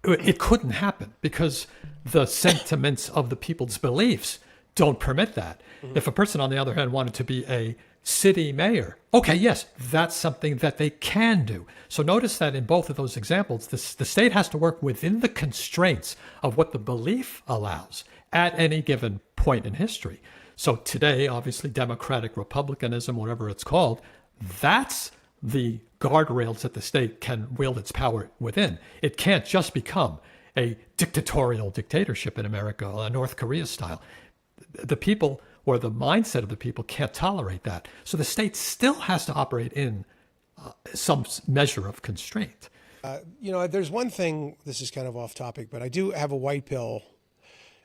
it couldn't happen because the sentiments of the people's beliefs don't permit that. Mm-hmm. If a person, on the other hand, wanted to be a city mayor, okay, yes, that's something that they can do. So notice that in both of those examples, the state has to work within the constraints of what the belief allows at any given point in history. So today, obviously, democratic republicanism, whatever it's called, that's the guardrails that the state can wield its power within. It can't just become a dictatorial dictatorship in America, North Korea style. The people, or the mindset of the people, can't tolerate that. So the state still has to operate in some measure of constraint. There's one thing, this is kind of off topic, but I do have a white pill.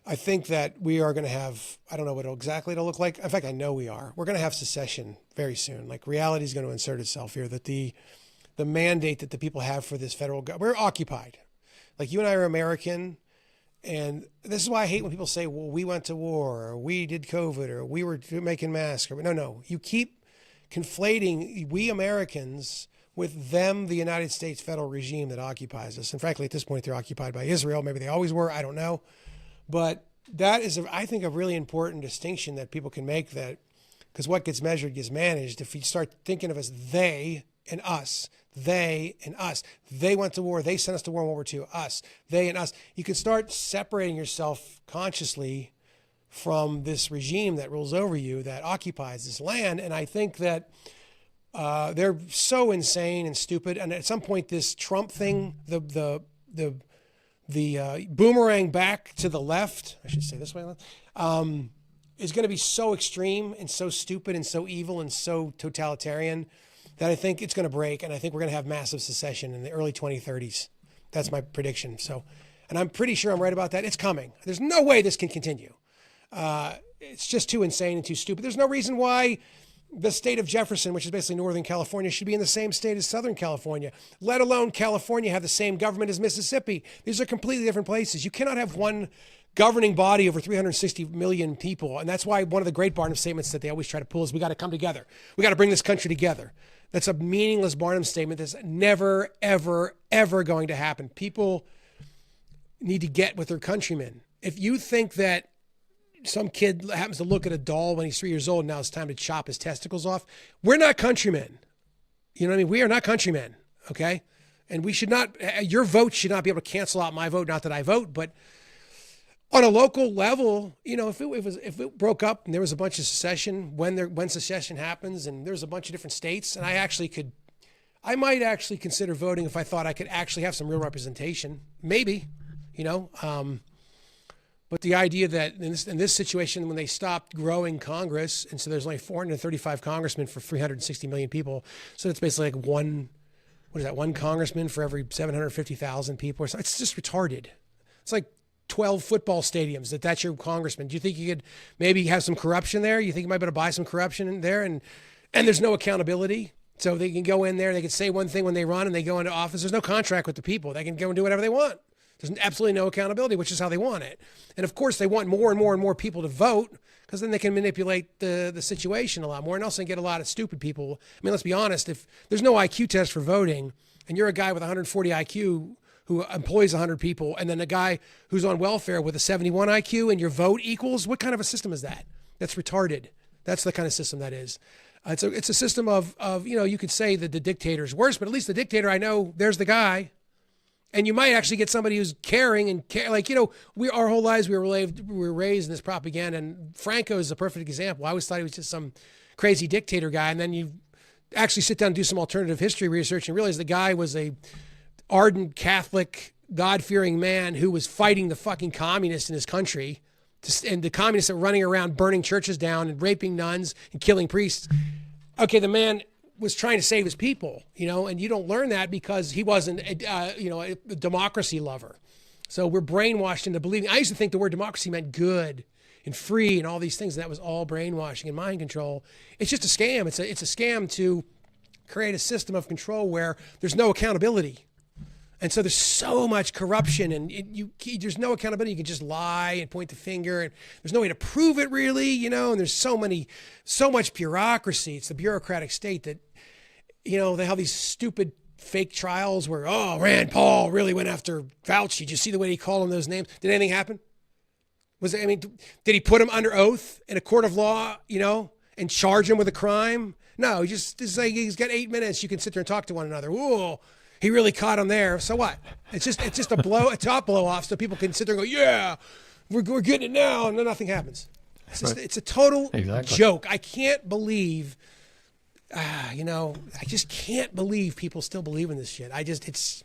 I think that we are going to have, I don't know what exactly it'll look like. In fact, I know we are. We're going to have secession very soon. Like, reality is going to insert itself here, that the mandate that the people have for this federal government, we're occupied. Like, you and I are American. And this is why I hate when people say, well, we went to war, or we did COVID, or we were making masks. No. You keep conflating we Americans with them, the United States federal regime that occupies us. And frankly, at this point, they're occupied by Israel. Maybe they always were. I don't know. But that is, I think, a really important distinction that people can make, that because what gets measured gets managed. If you start thinking of us, they and us, they and us, they went to war, they sent us to war in World War II, us, they and us, you can start separating yourself consciously from this regime that rules over you, that occupies this land. And I think that they're so insane and stupid. And at some point, this Trump thing, the boomerang back to the left, I should say this way, is going to be so extreme and so stupid and so evil and so totalitarian that I think it's going to break. And I think we're going to have massive secession in the early 2030s. That's my prediction. So, and I'm pretty sure I'm right about that. It's coming. There's no way this can continue. It's just too insane and too stupid. There's no reason why the state of Jefferson, which is basically Northern California, should be in the same state as Southern California, let alone California have the same government as Mississippi. These are completely different places. You cannot have one governing body over 360 million people. And that's why one of the great Barnum statements that they always try to pull is, we got to come together. We got to bring this country together. That's a meaningless Barnum statement that's never, ever, ever going to happen. People need to get with their countrymen. If you think that some kid happens to look at a doll when he's 3 years old and now it's time to chop his testicles off, we're not countrymen. You know what I mean? We are not countrymen, okay? And we should not, your vote should not be able to cancel out my vote. Not that I vote, but on a local level, if it broke up and there was a bunch of secession, when secession happens and there's a bunch of different states, and I might actually consider voting if I thought I could actually have some real representation, maybe, but the idea that in this situation, when they stopped growing Congress, and so there's only 435 congressmen for 360 million people, so it's basically like one congressman for every 750,000 people or so. It's just retarded. It's like 12 football stadiums. That's your congressman. Do you think you could maybe have some corruption there? You think you might be able to buy some corruption in there, and there's no accountability? So they can go in there, they can say one thing when they run and they go into office. There's no contract with the people. They can go and do whatever they want. There's absolutely no accountability, which is how they want it. And of course, they want more and more and more people to vote because then they can manipulate the situation a lot more and also get a lot of stupid people. I mean, let's be honest, if there's no IQ test for voting and you're a guy with 140 IQ who employs 100 people and then a guy who's on welfare with a 71 IQ and your vote equals, what kind of a system is that? That's retarded. That's the kind of system that is. It's a system of you could say that the dictator's worse, but at least the dictator, I know there's the guy. And you might actually get somebody who's caring and our whole lives we were raised in this propaganda. And Franco is a perfect example. I always thought he was just some crazy dictator guy. And then you actually sit down and do some alternative history research and realize the guy was a ardent Catholic, God-fearing man who was fighting the fucking communists in his country. And the communists are running around burning churches down and raping nuns and killing priests. Okay, the man was trying to save his people, and you don't learn that because he wasn't, a democracy lover. So we're brainwashed into believing. I used to think the word democracy meant good and free and all these things. That was all brainwashing and mind control. It's just a scam. It's a scam to create a system of control where there's no accountability. And so there's so much corruption and there's no accountability. You can just lie and point the finger and there's no way to prove it really, and there's so much bureaucracy. It's the bureaucratic state that, they have these stupid fake trials where, Rand Paul really went after Fauci. Did you see the way he called him those names? Did anything happen? Did he put him under oath in a court of law, and charge him with a crime? No, it's like he's got 8 minutes. You can sit there and talk to one another. Ooh. He really caught him there. So what? It's just a top blow off so people can sit there and go, yeah, we're getting it now. And then nothing happens. It's a total joke. I can't believe, I just can't believe people still believe in this shit. It's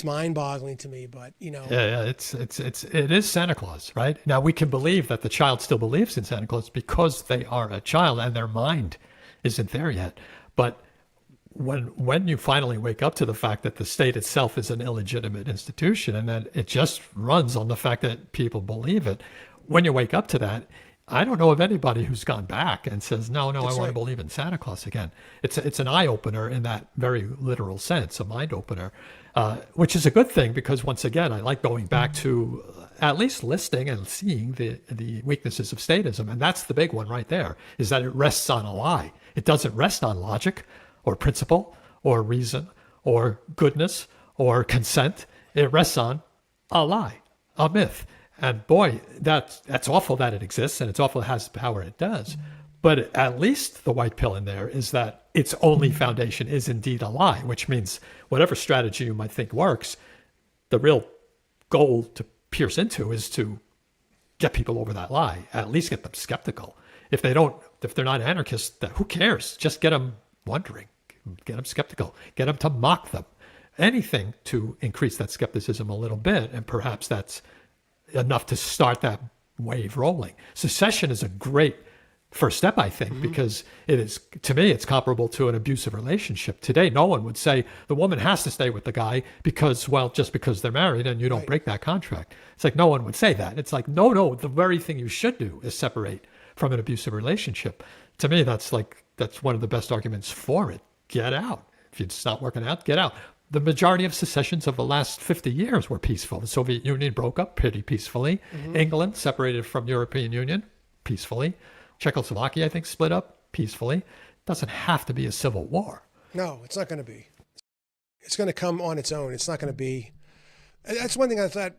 mind boggling to me, but Yeah. It is Santa Claus, right? Now we can believe that the child still believes in Santa Claus because they are a child and their mind isn't there yet. But when you finally wake up to the fact that the state itself is an illegitimate institution and that it just runs on the fact that people believe it, when you wake up to that, I don't know of anybody who's gone back and says, no, I want to believe in Santa Claus again. It's an eye-opener in that very literal sense, a mind-opener, which is a good thing because, once again, I like going back to at least listing and seeing the weaknesses of statism. And that's the big one right there, is that it rests on a lie. It doesn't rest on logic or principle, or reason, or goodness, or consent. It rests on a lie, a myth. And boy, that's awful that it exists, and it's awful it has the power it does. But at least the white pill in there is that its only foundation is indeed a lie, which means whatever strategy you might think works, the real goal to pierce into is to get people over that lie, at least get them skeptical. If they're not anarchists, who cares? Just get them wondering. Get them skeptical, get them to mock them, anything to increase that skepticism a little bit. And perhaps that's enough to start that wave rolling. Secession is a great first step, I think, because it is, to me, it's comparable to an abusive relationship. Today, no one would say the woman has to stay with the guy because they're married and you don't break that contract. It's like, no one would say that. It's like, no, the very thing you should do is separate from an abusive relationship. To me, that's one of the best arguments for it. Get out. If it's not working out, get out. The majority of secessions of the last 50 years were peaceful. The Soviet Union broke up pretty peacefully. England separated from European Union peacefully. Czechoslovakia, I think, split up peacefully. It doesn't have to be a civil war. No, it's not going to be. It's going to come on its own. It's not going to be. That's one thing I thought.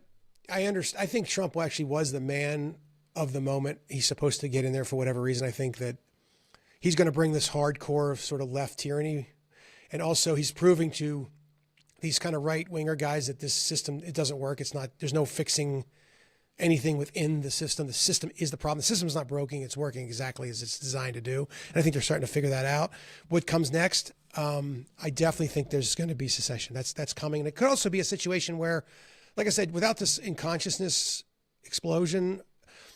I think Trump actually was the man of the moment. He's supposed to get in there for whatever reason. I think that he's going to bring this hardcore sort of left tyranny. And also he's proving to these kind of right-winger guys that this system, it doesn't work. There's no fixing anything within the system. The system is the problem. The system's not broken. It's working exactly as it's designed to do. And I think they're starting to figure that out. What comes next? I definitely think there's going to be secession. That's coming. And it could also be a situation where, like I said, without this in consciousness explosion,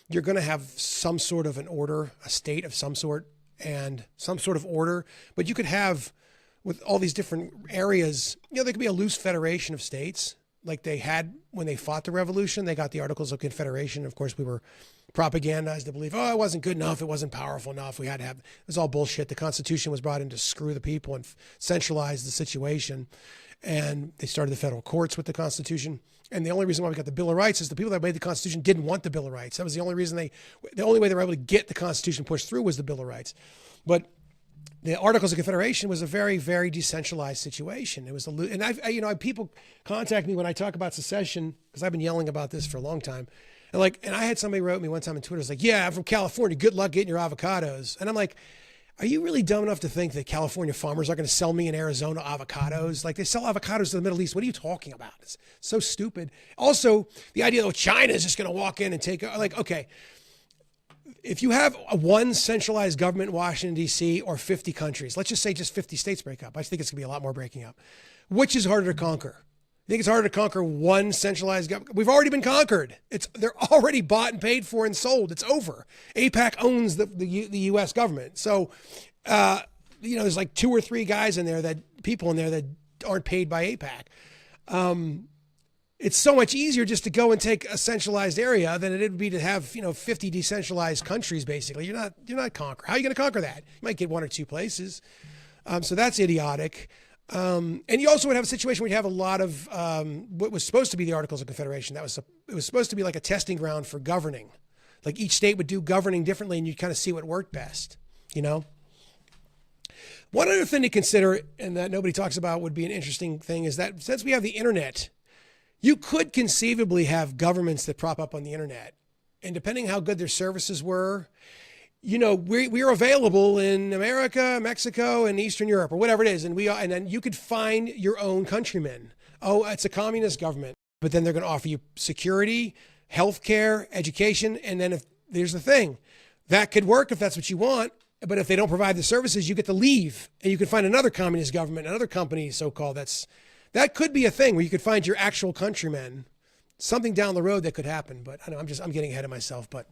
you're going to have some sort of an order, a state of some sort, and some sort of order. But you could have, with all these different areas, there could be a loose federation of states like they had when they fought the revolution. They got the Articles of Confederation. Of course, we were propagandized to believe, oh, it wasn't good enough. It wasn't powerful enough. We had to have, it was all bullshit. The Constitution was brought in to screw the people and centralize the situation. And they started the federal courts with the Constitution. And the only reason why we got the Bill of Rights is the people that made the Constitution didn't want the Bill of Rights. That was the only reason the only way they were able to get the Constitution pushed through was the Bill of Rights. But the Articles of Confederation was a very, very decentralized situation. It was people contact me when I talk about secession, because I've been yelling about this for a long time. And I had somebody wrote me one time on Twitter, it's like, yeah, I'm from California. Good luck getting your avocados. And I'm like, are you really dumb enough to think that California farmers are going to sell me in Arizona avocados? Like, they sell avocados to the Middle East. What are you talking about? It's so stupid. Also, the idea that China is just going to walk in and take, okay, if you have one centralized government in Washington, D.C., or 50 countries, let's just say just 50 states break up. I think it's going to be a lot more breaking up. Which is harder to conquer? You think it's harder to conquer one centralized government? We've already been conquered. They're already bought and paid for and sold. It's over. AIPAC owns the U.S. government. So, there's like 2 or 3 guys in there, people in there that aren't paid by AIPAC. It's so much easier just to go and take a centralized area than it would be to have, 50 decentralized countries, basically. You're not conquer. How are you going to conquer that? You might get 1 or 2 places. So that's idiotic. And you also would have a situation where you have a lot of what was supposed to be the Articles of Confederation. It was supposed to be like a testing ground for governing. Like each state would do governing differently, and you'd kind of see what worked best, One other thing to consider, and that nobody talks about, would be an interesting thing, is that since we have the internet, you could conceivably have governments that prop up on the internet. And depending how good their services were, we're available in America, Mexico, and Eastern Europe, or whatever it is. And then you could find your own countrymen. Oh, it's a communist government. But then they're going to offer you security, healthcare, education. And then there's the thing, that could work if that's what you want. But if they don't provide the services, you get to leave, and you can find another communist government, another company, so-called. That could be a thing where you could find your actual countrymen. Something down the road that could happen. But I know I'm getting ahead of myself. But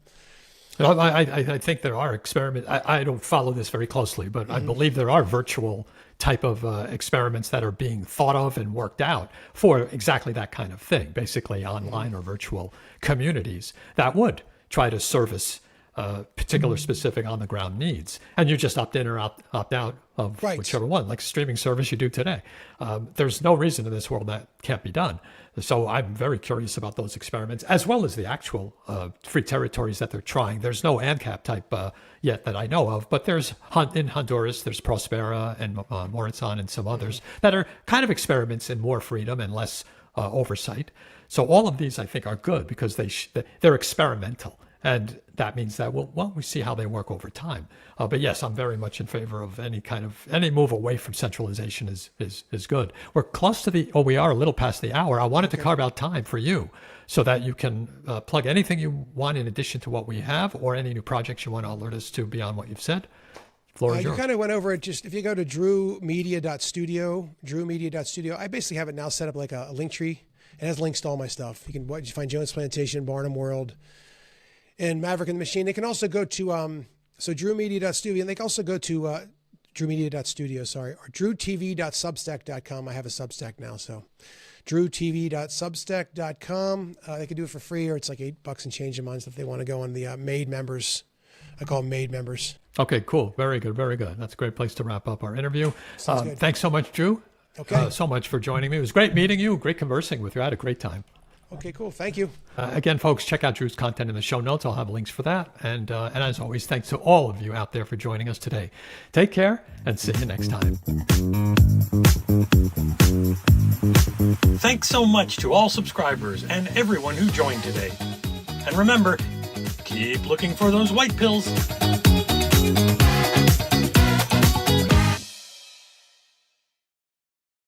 I think there are experiments. I don't follow this very closely, but I believe there are virtual type of experiments that are being thought of and worked out for exactly that kind of thing, basically online or virtual communities that would try to service particular specific on the ground needs. And you just opt in or opt out of whichever one, like a streaming service you do today. There's no reason in this world that can't be done. So I'm very curious about those experiments, as well as the actual free territories that they're trying. There's no ANCAP type yet that I know of, but there's in Honduras, there's Prospera and Morazan and some others that are kind of experiments in more freedom and less oversight. So all of these, I think, are good because they're experimental. And that means that we see how they work over time. But yes, I'm very much in favor of any move away from centralization is good. We're close to we are a little past the hour. I wanted to carve out time for you so that you can plug anything you want in addition to what we have, or any new projects you want to alert us to beyond what you've said. Floor is yours. You kind of went over it. Just if you go to drewmedia.studio, I basically have it now set up like a link tree. It has links to all my stuff. You can find Jones Plantation, Barnum World, and Maverick and the Machine. They can also go to drewmedia.studio, and they can also go to drewmedia.studio, or drewtv.substack.com. I have a Substack now, so drewtv.substack.com. They can do it for free, or it's like $8 and change a month if they want to go on the made members. I call them made members. Okay, cool. Very good, very good. That's a great place to wrap up our interview. Thanks so much, Drew. Okay. So much for joining me. It was great meeting you, great conversing with you. I had a great time. Okay, cool. Thank you. Again, folks, check out Drew's content in the show notes. I'll have links for that. And as always, thanks to all of you out there for joining us today. Take care and see you next time. Thanks so much to all subscribers and everyone who joined today. And remember, keep looking for those white pills.